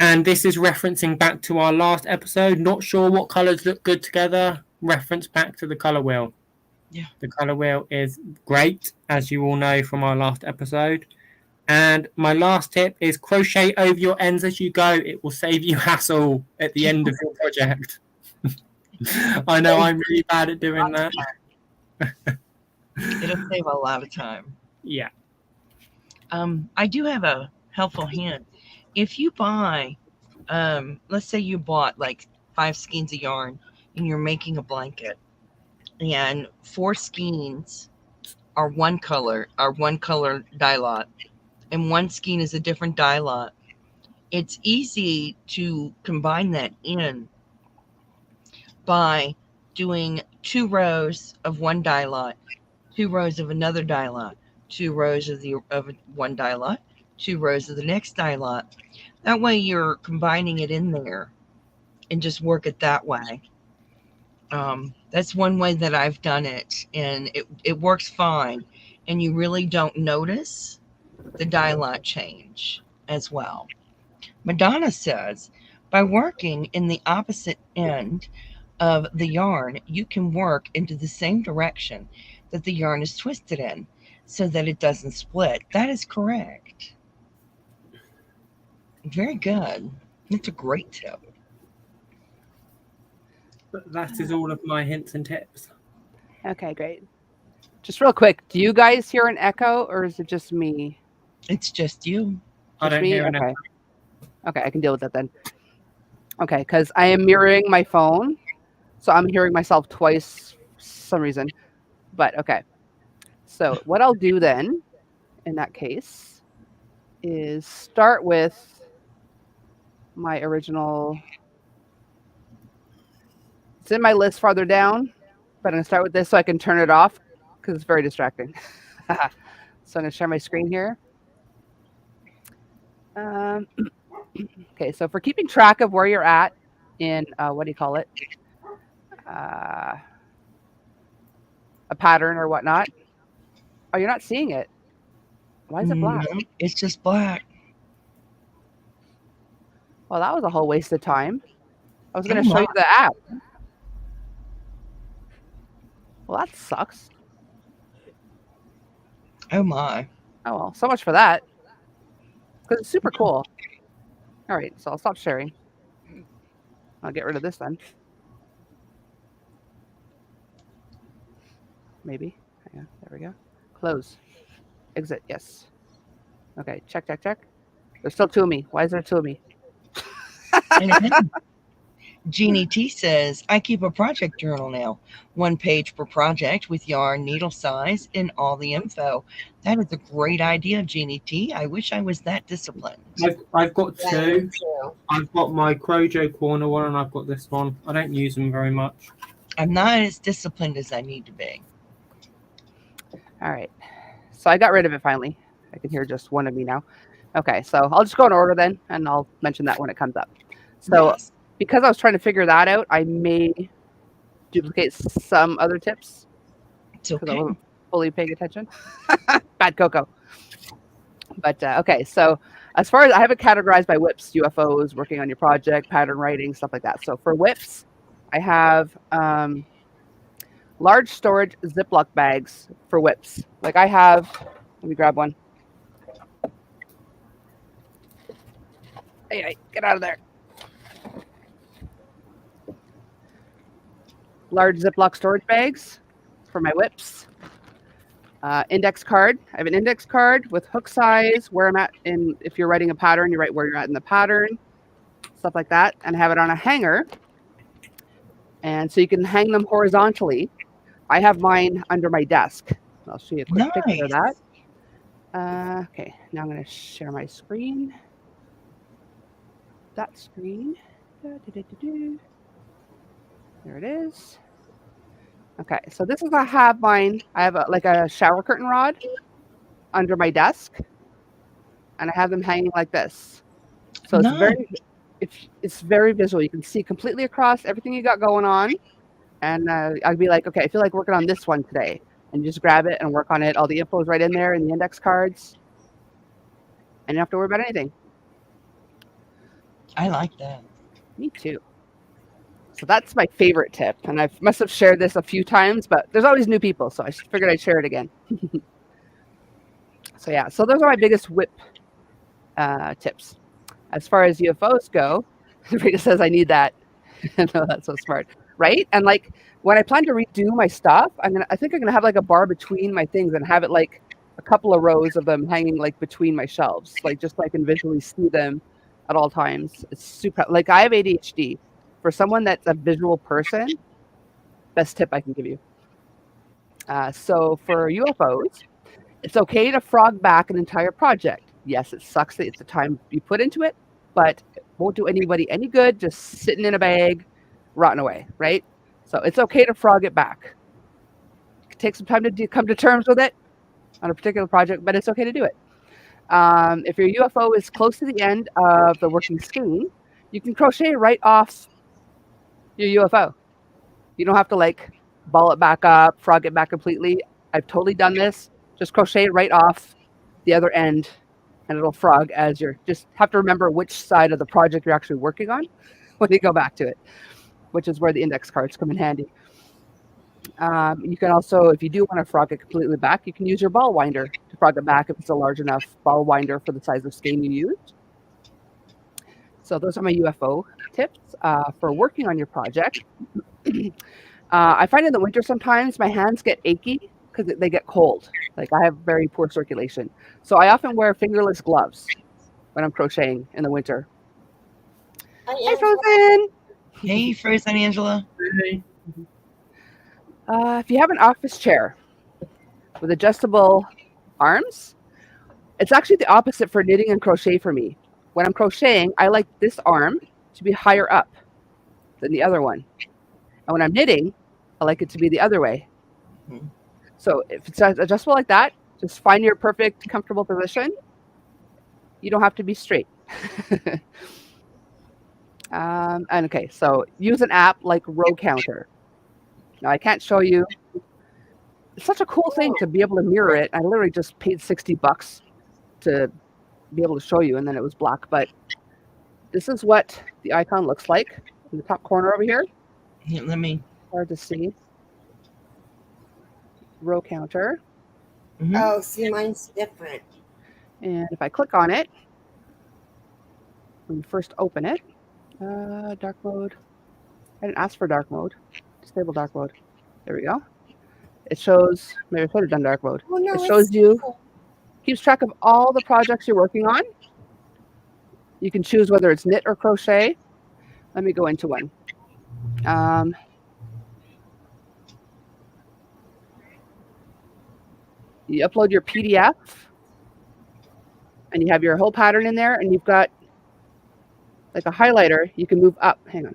And this is referencing back to our last episode. Not sure what colours look good together? Reference back to the colour wheel. Yeah. The colour wheel is great, as you all know from our last episode. And my last tip is crochet over your ends as you go. It will save you hassle at the end of your project. I know I'm really bad at doing that. It'll save a lot of time. Yeah. I do have a helpful hint. If you buy, let's say you bought like 5 skeins of yarn and you're making a blanket, and 4 skeins are one color dye lot, and 1 skein is a different dye lot, It's easy to combine that in by doing 2 rows of one dye lot, 2 rows of another dye lot, 2 rows of one dye lot, 2 rows of the next dye lot. That way you're combining it in there and just work it that way. That's one way that I've done it, and it works fine, and you really don't notice the dye lot change as well. Madonna says, by working in the opposite end of the yarn, you can work into the same direction that the yarn is twisted in so that it doesn't split. That is correct. Very good. That's a great tip. But that is all of my hints and tips. Okay, great. Just real quick, do you guys hear an echo or is it just me? It's just you. I don't hear an Okay. Okay, I can deal with that then. Okay, because I am mirroring my phone, so I'm hearing myself twice for some reason. But okay. So what I'll do then, in that case, is start with my original. It's in my list farther down, but I'm going to start with this so I can turn it off because it's very distracting. So I'm going to share my screen here. Okay, so for keeping track of where you're at in, what do you call it? A pattern or whatnot. Oh, you're not seeing it. Why is it black? No, it's just black. Well, that was a whole waste of time. I was going to show you the app. Well, that sucks. Oh my. Oh, well, so much for that. Because it's super cool. All right, so I'll stop sharing. I'll get rid of this then. Maybe. Hang on. There we go. Close. Exit. Yes. Okay. Check, check, check. There's still 2 of me. Why is there 2 of me? Jeannie T says, I keep a project journal now. 1 page per project with yarn, needle size, and all the info. That is a great idea, Jeannie T. I wish I was that disciplined. I've got Yeah, 2. me too. I've got my Crojo Corner one and I've got this one. I don't use them very much. I'm not as disciplined as I need to be. All right. So I got rid of it finally. I can hear just 1 of me now. Okay, so I'll just go in order then, and I'll mention that when it comes up. So Yes. because I was trying to figure that out, I may duplicate some other tips It's because I okay. wasn't fully paying attention. Bad Coco. But okay, so as far as I have it categorized by whips, UFOs, working on your project, pattern writing, stuff like that. So for whips, I have large storage Ziploc bags for whips. Like I have, let me grab one. Hey, get out of there. Large Ziploc storage bags for my whips. Index card. I have an index card with hook size, where I'm at in, if you're writing a pattern, you write where you're at in the pattern, stuff like that, and have it on a hanger. And so you can hang them horizontally. I have mine under my desk. I'll show you a quick picture of that. Okay, now I'm going to share my screen. That screen. There it is. Okay, so this is, I have mine. I have like a shower curtain rod under my desk, and I have them hanging like this. So it's very visual. You can see completely across everything you got going on, and I'd be like, okay, I feel like working on this one today, and you just grab it and work on it. All the info is right in there in the index cards, and you don't have to worry about anything. I like that. Me too. So that's my favorite tip, and I must have shared this a few times, but there's always new people, so I figured I'd share it again. So yeah, so those are my biggest whip tips. As far as UFOs go, Rita says I need that. No, that's so smart, right? And like when I plan to redo my stuff, I think I'm gonna have like a bar between my things and have it like a couple of rows of them hanging like between my shelves, like just so I can visually see them at all times. It's super. Like I have ADHD. For someone that's a visual person, best tip I can give you. So for UFOs, it's okay to frog back an entire project. Yes, it sucks that it's the time you put into it, but it won't do anybody any good just sitting in a bag, rotting away, right? So it's okay to frog it back. Take some time to come to terms with it on a particular project, but it's okay to do it. If your UFO is close to the end of the working skein, you can crochet right off your UFO. You don't have to like ball it back up, frog it back completely. I've totally done this. Just crochet right off the other end and it'll frog as you're just have to remember which side of the project you're actually working on when you go back to it, which is where the index cards come in handy. You can also, if you do want to frog it completely back, you can use your ball winder to frog it back if it's a large enough ball winder for the size of skein you used. So those are my UFO tips for working on your project. I find in the winter sometimes my hands get achy because they get cold. Like I have very poor circulation. So I often wear fingerless gloves when I'm crocheting in the winter. Hi, Frozen! Hey, Frozen Angela. Hey. If you have an office chair with adjustable arms, it's actually the opposite for knitting and crochet for me. When I'm crocheting, I like this arm to be higher up than the other one. And when I'm knitting, I like it to be the other way. So if it's adjustable like that, just find your perfect, comfortable position. You don't have to be straight. And okay, so use an app like Row Counter. Now, I can't show you. It's such a cool thing to be able to mirror it. I literally just paid $60 to be able to show you, and then it was black. But this is what the icon looks like in the top corner over here. Yeah, let me. Hard to see. Row Counter. Mhm. Oh, see, mine's different. And if I click on it, when you first open it, dark mode. I didn't ask for dark mode. Disable dark mode. There we go. It shows, maybe I should have done dark mode. Oh, no, It shows it's you, cool. keeps track of all the projects you're working on. You can choose whether it's knit or crochet. Let me go into one. You upload your PDF and you have your whole pattern in there, and you've got like a highlighter you can move up. Hang on.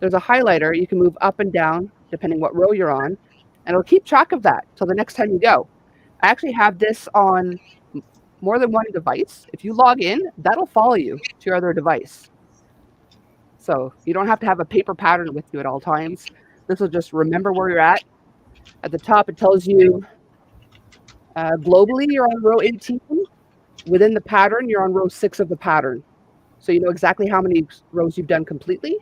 There's a highlighter you can move up and down depending what row you're on, and it'll keep track of that till the next time you go. I actually have this on more than one device. If you log in, that'll follow you to your other device. So you don't have to have a paper pattern with you at all times. This will just remember where you're at. At the top, it tells you globally you're on row 18. Within the pattern, you're on row 6 of the pattern. So you know exactly how many rows you've done completely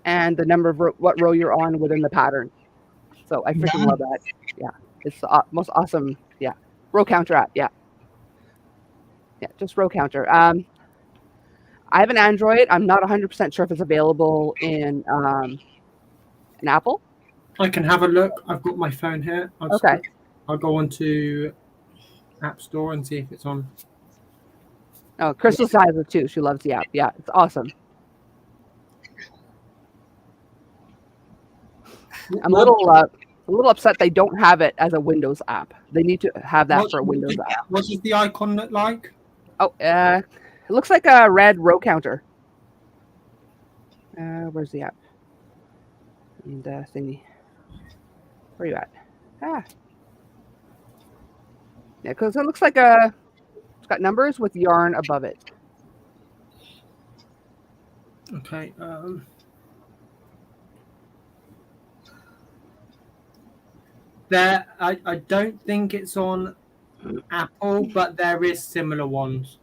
and the number of what row you're on within the pattern. So I freaking love that. Yeah, it's the most awesome. Yeah, row counter app. Yeah, just row counter. I have an Android. I'm not 100% sure if it's available in an Apple. I can have a look. I've got my phone here. I'll go on to App Store and see if it's on. Oh, Crystal has it too. She loves the app. Yeah, it's awesome. I'm a little upset they don't have it as a Windows app. They need to have that for a Windows app. What does the icon look like? Oh, it looks like a red row counter. Where's the app? And thingy. Where are you at? Yeah, because it looks like it's got numbers with yarn above it. Okay. There, I don't think it's on Apple, but there is similar ones.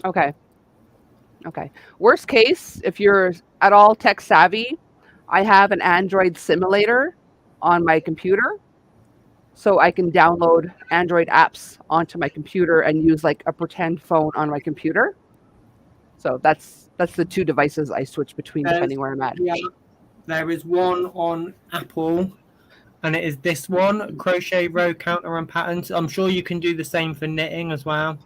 Okay. Worst case, if you're at all tech savvy, I have an Android simulator on my computer, so I can download Android apps onto my computer and use like a pretend phone on my computer. So that's the two devices I switch between depending where I'm at. Yeah, there is one on Apple, and it is this one, Crochet Row Counter and Patterns. I'm sure you can do the same for knitting as well.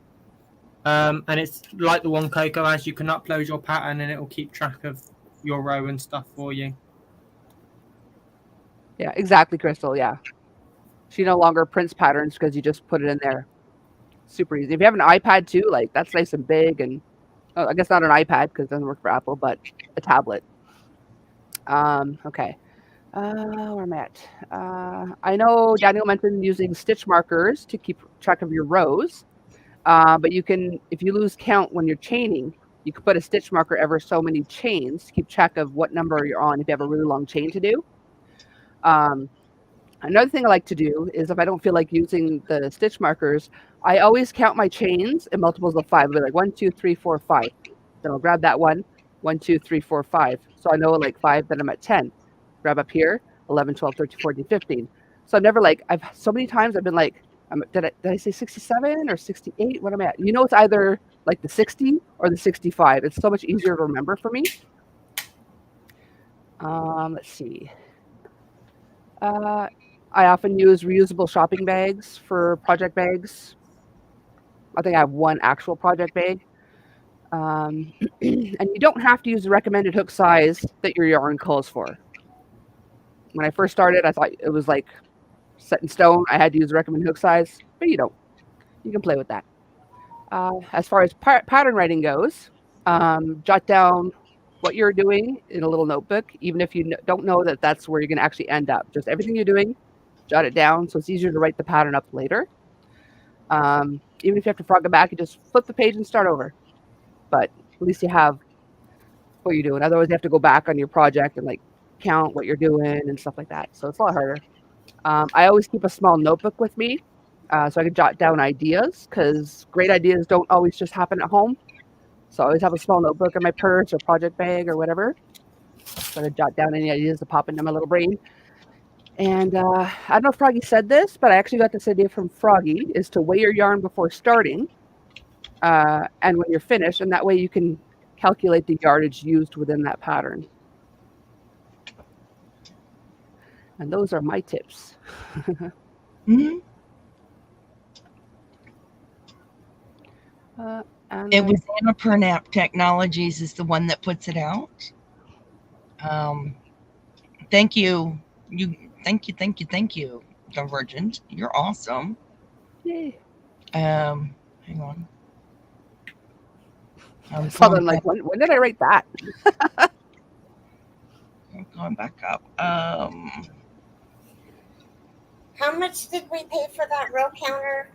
And it's like the one Coco has. You can upload your pattern and it will keep track of your row and stuff for you. Yeah, exactly, Crystal. Yeah. She no longer prints patterns because you just put it in there. Super easy. If you have an iPad too, like that's nice and big and I guess not an iPad because it doesn't work for Apple, but a tablet. Okay. Where am I at? I know Daniel mentioned using stitch markers to keep track of your rows, but you can, if you lose count when you're chaining, you can put a stitch marker ever so many chains to keep track of what number you're on if you have a really long chain to do. Another thing I like to do is if I don't feel like using the stitch markers, I always count my chains in multiples of 5. I'll be like 1, 2, 3, 4, 5. Then I'll grab that one, 1, 2, 3, 4, 5. So I know like 5, then I'm at 10. Grab up here, 11, 12, 13, 14, 15. So I'm never like, I've so many times I've been like, did I say 67 or 68? What am I at? You know, it's either like the 60 or the 65. It's so much easier to remember for me. Let's see. I often use reusable shopping bags for project bags. I think I have one actual project bag. And you don't have to use the recommended hook size that your yarn calls for. When I first started, I thought it was like set in stone. I had to use the recommended hook size, but you don't. You can play with that. As far as pattern writing goes, jot down what you're doing in a little notebook, even if you don't know that that's where you're going to actually end up. Just everything you're doing, jot it down so it's easier to write the pattern up later. Even if you have to frog it back, you just flip the page and start over. But at least you have what you're doing. Otherwise, you have to go back on your project and like count what you're doing and stuff like that. So it's a lot harder. I always keep a small notebook with me so I can jot down ideas because great ideas don't always just happen at home. So I always have a small notebook in my purse or project bag or whatever. So I jot down any ideas that pop into my little brain. And I don't know if Froggy said this, but I actually got this idea from Froggy, is to weigh your yarn before starting and when you're finished. And that way you can calculate the yardage used within that pattern. And those are my tips. Mm-hmm. It was Annapurnap Technologies is the one that puts it out. Thank you. Thank you, Divergent. You're awesome. Yay. Hang on. I'm like, when did I write that? I'm going back up. How much did we pay for that row counter,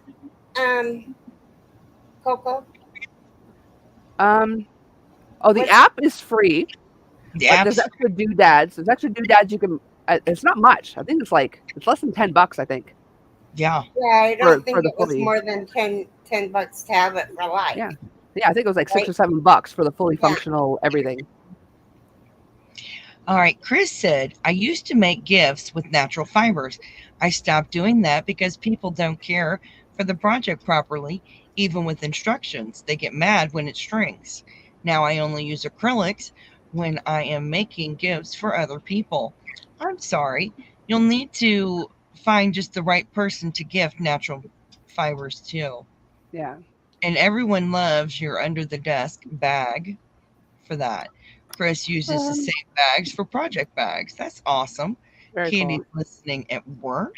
Coco? The app is free. But there's extra doodads. There's extra doodads you can. It's not much. I think it's less than $10. I think. Yeah. Yeah, I don't think it was more than $10 to have it for life. Yeah, I think it was like $6 or $7 for the fully functional everything. All right. Chris said, I used to make gifts with natural fibers. I stopped doing that because people don't care for the project properly, even with instructions. They get mad when it strings. Now I only use acrylics when I am making gifts for other people. I'm sorry. You'll need to find just the right person to gift natural fibers to. Yeah. And everyone loves your under the desk bag for that. Chris uses the same bags for project bags. That's awesome. Katie's listening at work.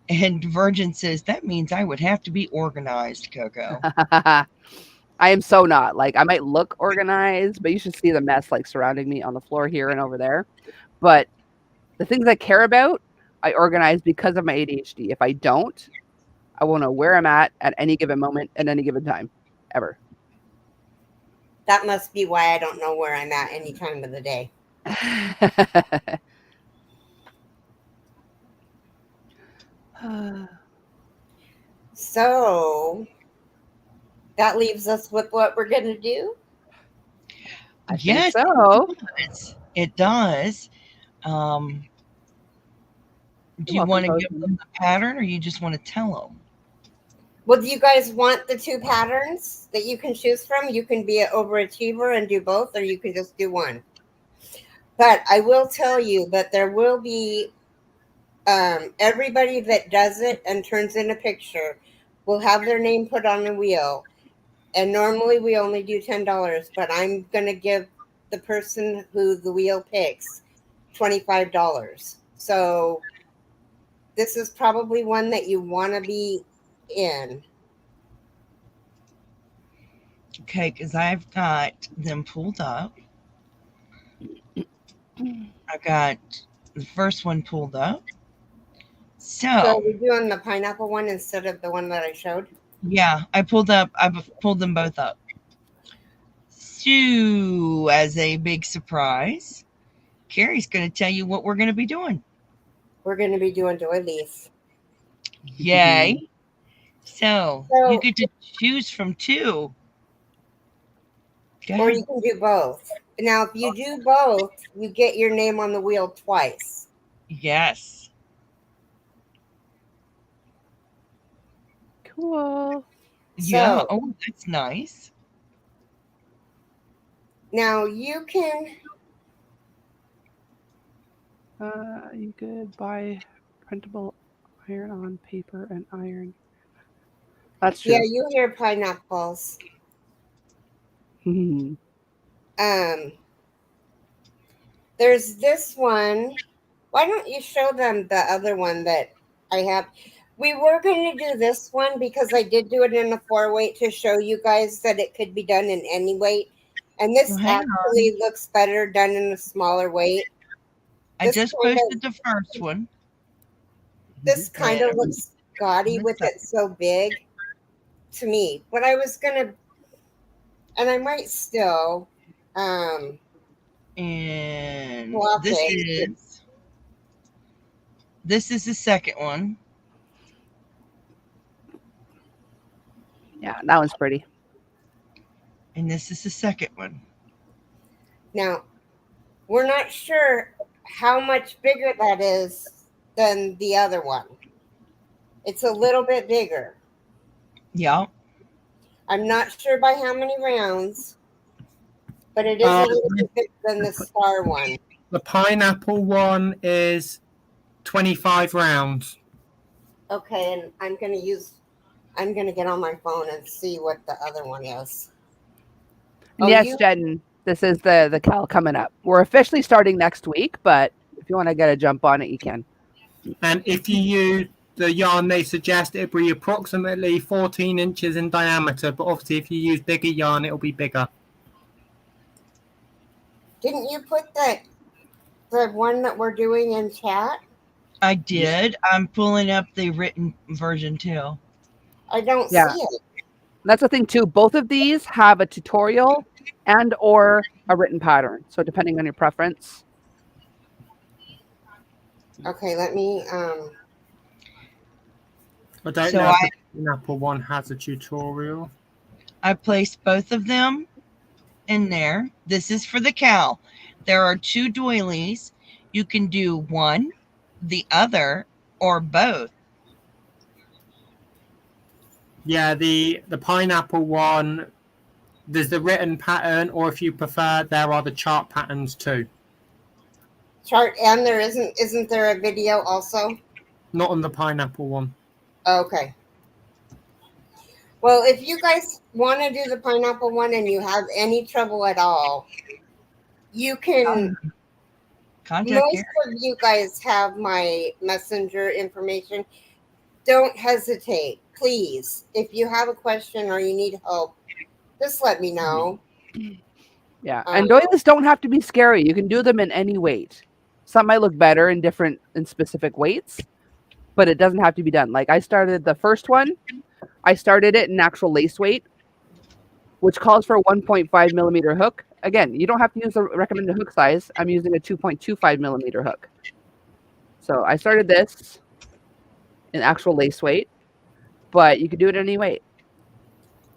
And Divergent says, that means I would have to be organized, Coco. I am so not. Like, I might look organized, but you should see the mess like surrounding me on the floor here and over there. But the things I care about, I organize because of my ADHD. If I don't, I won't know where I'm at any given moment at any given time, ever. That must be why I don't know where I'm at any time of the day. So that leaves us with what we're going to do. I think so. It does. Do you want to give them the pattern or you just want to tell them? Well, do you guys want the two patterns that you can choose from? You can be an overachiever and do both, or you can just do one. But I will tell you that there will be everybody that does it and turns in a picture will have their name put on a wheel. And normally we only do $10, but I'm going to give the person who the wheel picks $25. So this is probably one that you want to be in. Okay, because I've got them pulled up. I've got the first one pulled up. So So we're doing the pineapple one instead of the one that I showed? yeah, I've pulled them both up. So as a big surprise, Keri's going to tell you what we're going to be doing. We're going to be doing doilies. Yay. So you So, get to choose from two. Go or ahead. you can do both. Now, if you do both, you get your name on the wheel twice. Yes. Cool. Yeah. So, Oh, that's nice. now you can, You could buy printable iron on paper and iron. That's true. yeah, you hear pineapples. There's this one. Why don't you show them the other one that I have? We were going to do this one because I did do it in a 4-weight to show you guys that it could be done in any weight. And this Well, hang on. actually looks better done in a smaller weight. I This just kind posted the first one. This kind of looks gaudy with it so big to me. But I was going to, and I might still, And swap this it. is the second one. Yeah, that one's pretty. And this is the second one. Now, we're not sure how much bigger that is than the other one. It's a little bit bigger. Yeah. I'm not sure by how many rounds, but it is a little bit bigger than the star one. The pineapple one is 25 rounds. Okay, and I'm going to get on my phone and see what the other one is. And yes, Jen, this is the cal coming up. We're officially starting next week, but if you want to get a jump on it, you can. And if you use the yarn they suggest, it'll be approximately 14 inches in diameter, but obviously if you use bigger yarn, it'll be bigger. Didn't you put the one that we're doing in chat? I did. I'm pulling up the written version too. I don't see it. That's the thing too. Both of these have a tutorial and or a written pattern. So depending on your preference. Okay, let me I don't know if the pineapple one has a tutorial. I placed both of them in there. This is for the cow. There are two doilies. You can do one, the other, or both. Yeah, the pineapple one, there's the written pattern, or if you prefer, there are the chart patterns too. chart, and there isn't there a video also? Not on the pineapple one. Okay. Well, if you guys want to do the pineapple one and you have any trouble at all, you can Contact most Keri. of you guys have my messenger information. Don't hesitate, please. If you have a question or you need help, just let me know. Yeah, and doilies don't have to be scary. You can do them in any weight. Some might look better in specific weights, but it doesn't have to be done. Like I started the first one, I started it in actual lace weight, which calls for a 1.5 millimeter hook. Again, you don't have to use the recommended hook size. I'm using a 2.25 millimeter hook. So I started this in actual lace weight, but you can do it any weight.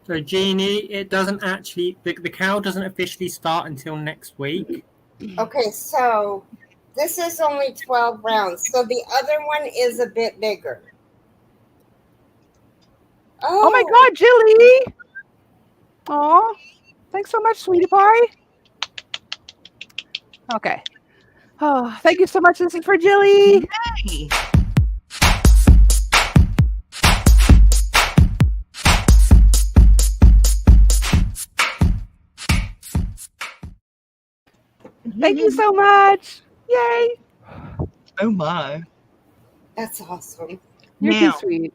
So Jeannie, it doesn't actually, the cow doesn't officially start until next week. Okay, so this is only 12 rounds. So the other one is a bit bigger. Oh my God, Jilly! Aw, thanks so much, sweetie pie. Okay. Oh, thank you so much. This is for Jilly. Hey. Thank you so much. Yay. Oh my. That's awesome. You're Now, too sweet.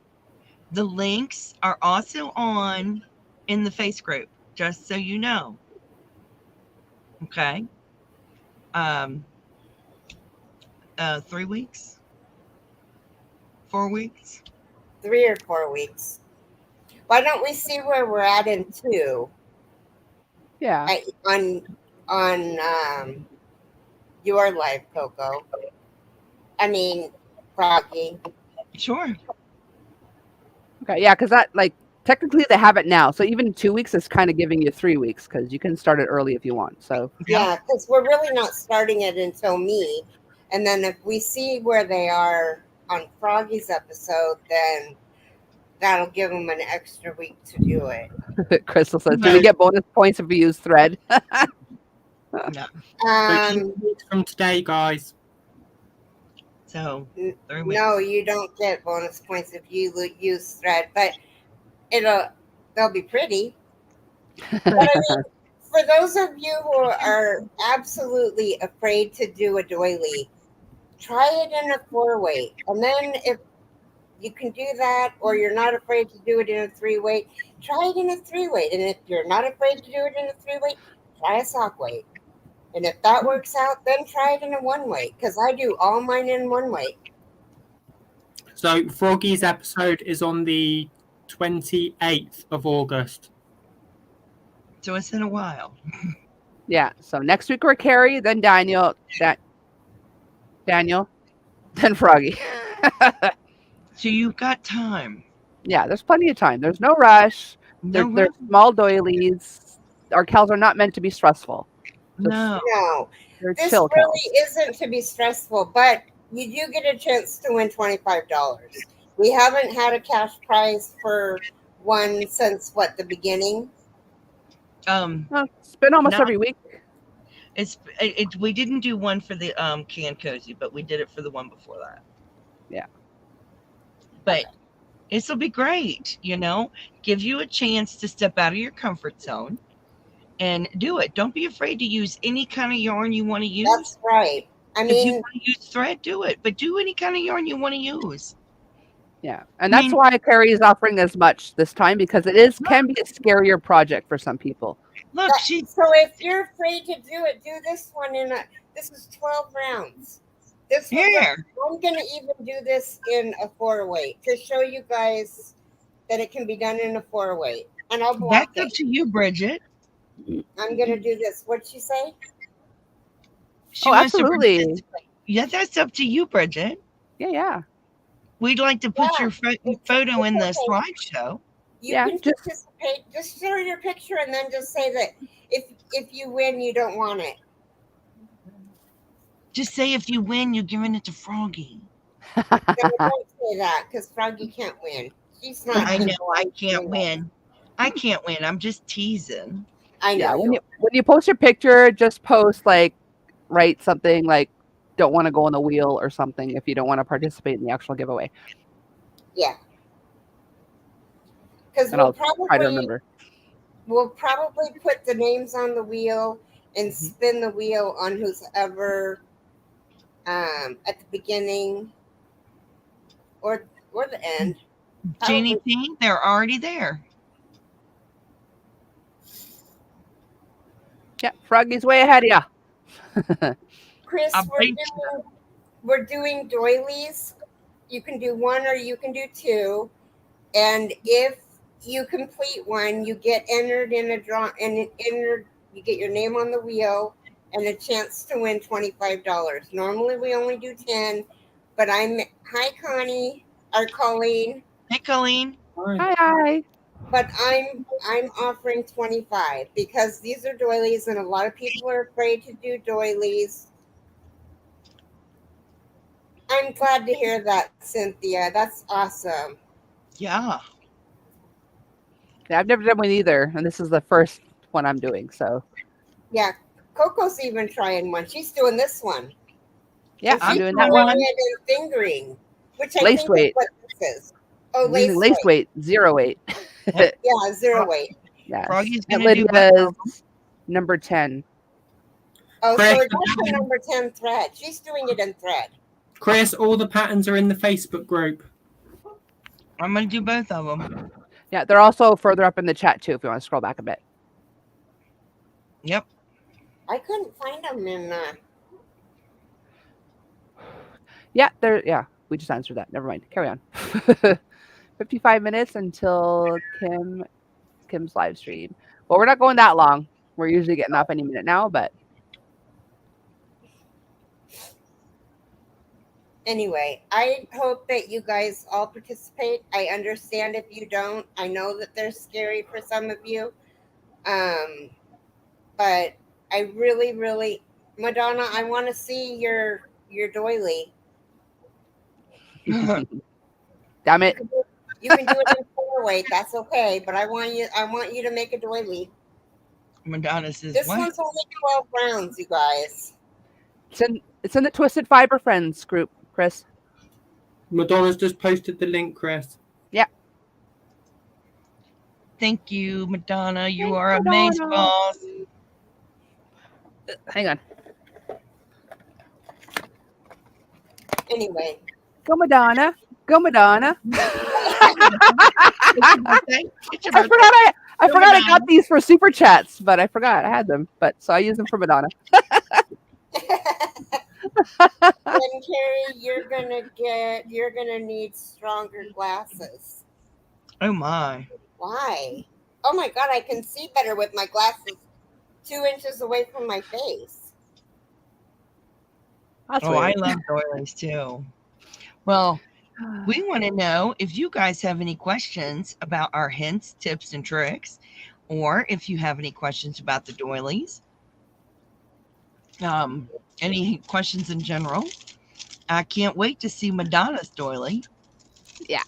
the links are also in the face group just so you know. Okay. 3 weeks, 4 weeks. 3 or 4 weeks. Why don't we see where we're at in 2 Yeah. on your life, Coco? I mean, Froggy. Sure. Okay. Yeah, because that like technically they have it now, so even 2 weeks is kind of giving you 3 weeks because you can start it early if you want. So Yeah, because we're really not starting it until me. And then if we see where they are on Froggy's episode, then that'll give them an extra week to do it. Crystal says, "Do we get bonus points if we use thread?" No. So 2 weeks from today, guys. So 3 weeks. No, you don't get bonus points if you use thread, but they'll be pretty. But I mean, for those of you who are absolutely afraid to do a doily, try it in a 4-weight. And then if you can do that, or you're not afraid to do it in a 3-weight, try it in a 3-weight. And if you're not afraid to do it in a 3-weight, try a sock weight. And if that works out, then try it in a 1-weight, because I do all mine in 1-weight. So Froggy's episode is on the 28th of August. So it's in a while. Yeah. So next week we're Keri, then Daniel, then Froggy. So you've got time. Yeah, there's plenty of time. There's no rush. No They're small doilies. Our cows are not meant to be stressful. No. No, They're this chill really cows. isn't to be stressful, but you do get a chance to win $25. We haven't had a cash prize for one since the beginning? Well, it's been almost Not- every week. We didn't do one for the Can Cozy, but we did it for the one before that. Yeah. But this will be great, give you a chance to step out of your comfort zone and do it. Don't be afraid to use any kind of yarn you want to use. That's right. I If you mean, want to use thread, do it, but do any kind of yarn you want to use. Yeah. And that's why Keri is offering as much this time, because it can be a scarier project for some people. Look, so if you're afraid to do it, do this one this is 12 rounds. This one, here. I'm going to even do this in a 4-weight to show you guys that it can be done in a 4-weight. And I'll block That's up to you, Bridget. I'm going to do this. What'd she say? She Oh, wants to absolutely. participate. Yeah, that's up to you, Bridget. Yeah. We'd like to put your photo in the okay. slideshow. You can participate. Just show your picture and then just say that if you win, you don't want it. Just say if you win, you're giving it to Froggy. No, don't say that, because Froggy can't win. She's not. I know I can't win. I can't win. I'm just teasing. I know. Yeah, when you post your picture, just post write something like "don't want to go on the wheel" or something if you don't want to participate in the actual giveaway. Yeah. Because I'll try to remember. We'll probably put the names on the wheel and spin the wheel on who's ever at the beginning or the end. Jeannie P, they're already there. Yeah, Froggy's way ahead of ya. Chris, we're doing doilies. You can do one or you can do two. And if you complete one, you get entered in a draw, and you get your name on the wheel and a chance to win $25. Normally we only do 10, but hi Connie or Colleen. Hey Colleen. Hi. But I'm offering 25 because these are doilies and a lot of people are afraid to do doilies. I'm glad to hear that, Cynthia. That's awesome. Yeah. Yeah, I've never done one either, and this is the first one I'm doing. So. Yeah, Coco's even trying one. She's doing this one. Yeah, I'm doing that one. And fingering, which I lace think weight. is what this is. Oh, lace weight, 0 weight. Yeah, 0 weight. Yeah. Froggy's And gonna do Lydia's number 10. Oh, so that's the number 10 thread. She's doing it in thread. Chris, all the patterns are in the Facebook group. I'm going to do both of them. Yeah, they're also further up in the chat too if you want to scroll back a bit. Yep. I couldn't find them in. Yeah, we just answered that. Never mind. Carry on. 55 minutes until Kim's live stream. Well, we're not going that long. We're usually getting off any minute now, but Anyway, I hope that you guys all participate. I understand if you don't. I know that they're scary for some of you. But I really, really, Madonna, I want to see your doily. damn it. You can do it in 4-weight. That's okay. But I want you to make a doily. Madonna says, This what? one's only 12 rounds, you guys. It's in the Twisted Fiber Friends group, Chris. Madonna's just posted the link, Chris. Yeah. Thank you, Madonna. You Thanks, are Madonna. amazeballs. Hang on. Anyway. Go Madonna. Go Madonna. I forgot I got these for super chats, but I forgot I had them. But so I use them for Madonna. And Keri, you're gonna need stronger glasses. Oh my. Why? Oh my God, I can see better with my glasses 2 inches away from my face. That's I weird. love doilies too. Well, we want to know if you guys have any questions about our hints, tips, and tricks, or if you have any questions about the doilies. Any questions in general. I can't wait to see Madonna's doily. Yeah.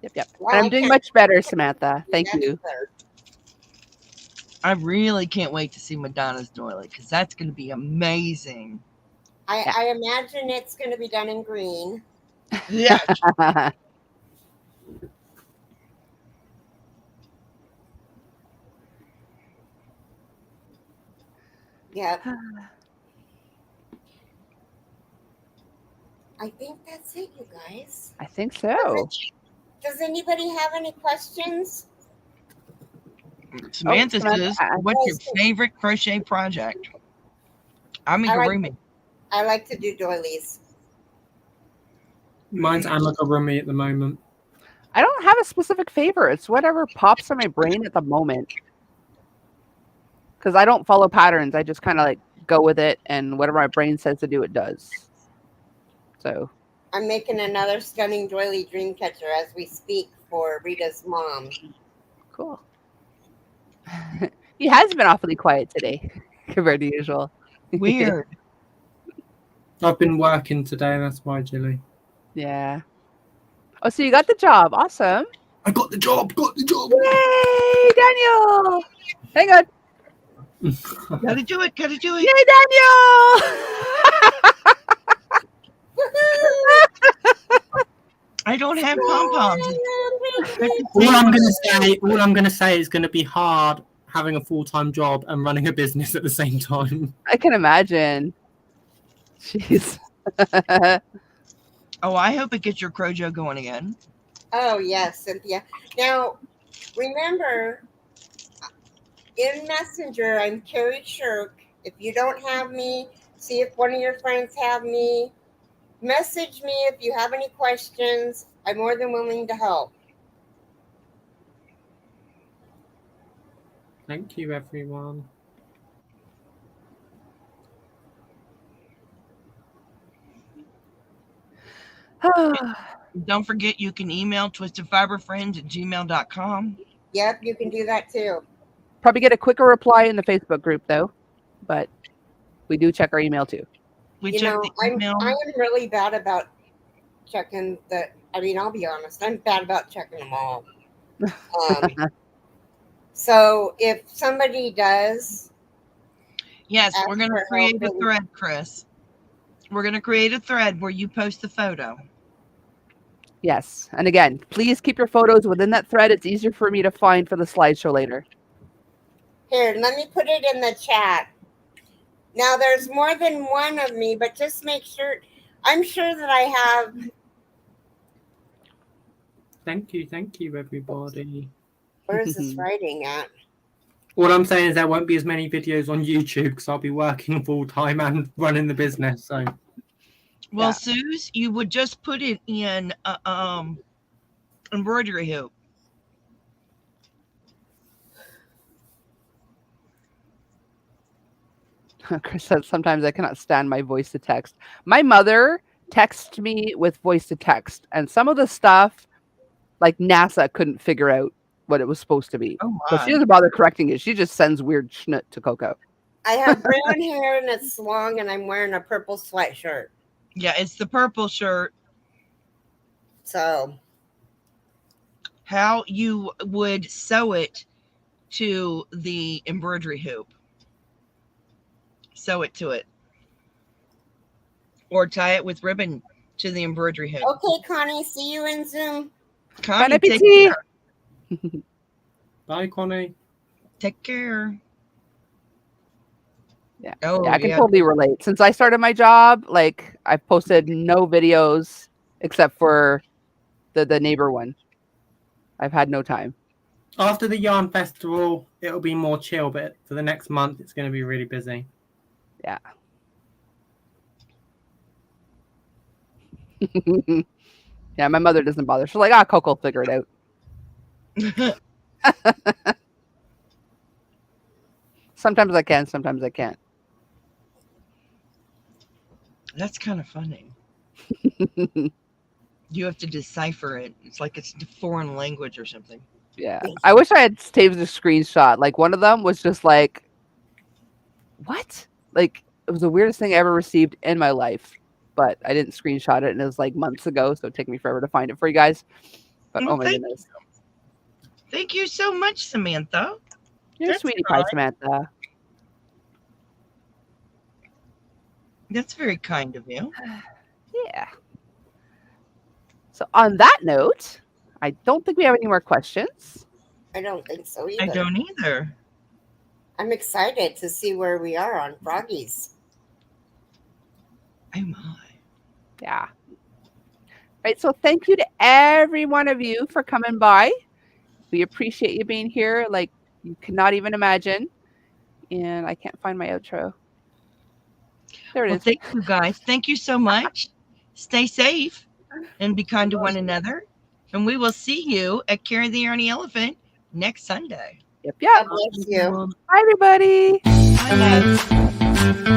Yep. Well, I'm doing much better, Samantha. Thank you. Better. I really can't wait to see Madonna's doily because that's going to be amazing. I imagine it's going to be done in green. Yeah. Yep. I think that's it, you guys. I think so. Does anybody have any questions? Samantha says, what's your favorite crochet project? Amigurumi. I like to do doilies. Mine's amigurumi at the moment. I don't have a specific favorite. It's whatever pops in my brain at the moment. Because I don't follow patterns. I just kind of like go with it, and whatever my brain says to do, it does. So I'm making another stunning doily dream catcher as we speak for Rita's mom. Cool. He has been awfully quiet today compared to usual. Weird. I've been working today, that's why, Jilly. Yeah. Oh, so you got the job. Awesome. I got the job. Yay, Daniel. Hang on. Gotta do it. Yay, Daniel. I don't have pom-poms. All I'm gonna say is gonna be hard having a full-time job and running a business at the same time. I can imagine. Jeez. Oh, I hope it gets your Crojo going again. Oh, yes, Cynthia. Now, remember, in Messenger, I'm Keri Shirk. If you don't have me, see if one of your friends have me. Message me if you have any questions. I'm more than willing to help. Thank you, everyone. Don't forget you can email TwistedFiberFriends@gmail.com. Yep, you can do that too. Probably get a quicker reply in the Facebook group though, but we do check our email too. We check the email. I am really bad about checking I'll be honest, I'm bad about checking them all. So if somebody does. Yes, we're going to create a thread, Chris. We're going to create a thread where you post the photo. Yes. And again, please keep your photos within that thread. It's easier for me to find for the slideshow later. Here, let me put it in the chat. Now, there's more than one of me, but just make sure. I'm sure that I have. Thank you, everybody. Where is this writing at? What I'm saying is there won't be as many videos on YouTube because I'll be working full time and running the business. So Well, Yeah. Suze, you would just put it in embroidery hoop. Chris says sometimes I cannot stand my voice to text. My mother texts me with voice to text, and some of the stuff, like NASA couldn't figure out what it was supposed to be. Oh So she my. doesn't bother correcting it. She just sends weird schnut to Coco. I have brown hair and it's long, and I'm wearing a purple sweatshirt. Yeah, it's the purple shirt. So How you would sew it to the embroidery hoop. Sew it to it. Or tie it with ribbon to the embroidery hoop. okay, Connie, see you in Zoom. Connie, Bon take appetit. care. bye, Connie. Take care. Yeah. Oh, Yeah, I can totally relate. Since I started my job, like I've posted no videos except for the neighbor one. I've had no time. After the yarn festival, it'll be more chill, but for the next month, it's going to be really busy. Yeah. Yeah, my mother doesn't bother. She's like, Coco will figure it out. Sometimes I can, sometimes I can't. That's kind of funny. You have to decipher it. It's like it's a foreign language or something. Yeah. I wish I had saved a screenshot. Like one of them was just like, what? Like it was the weirdest thing I ever received in my life. But I didn't screenshot it, and it was like months ago, so it took me forever to find it for you guys. But Well, oh my goodness. Thank you so much, Samantha. You're That's sweetie kind. pie, Samantha. That's very kind of you. Yeah. So on that note, I don't think we have any more questions. I don't think so either. I don't either. I'm excited to see where we are on Froggies. Oh my. Yeah. Right. So thank you to every one of you for coming by. We appreciate you being here. Like you cannot even imagine. And I can't find my outro. There it Well, is. thank you guys. Thank you so much. Stay safe and be kind to one another. And we will see you at Keri the Ernie Elephant next Sunday. Yep. God bless you. Bye, everybody. Bye.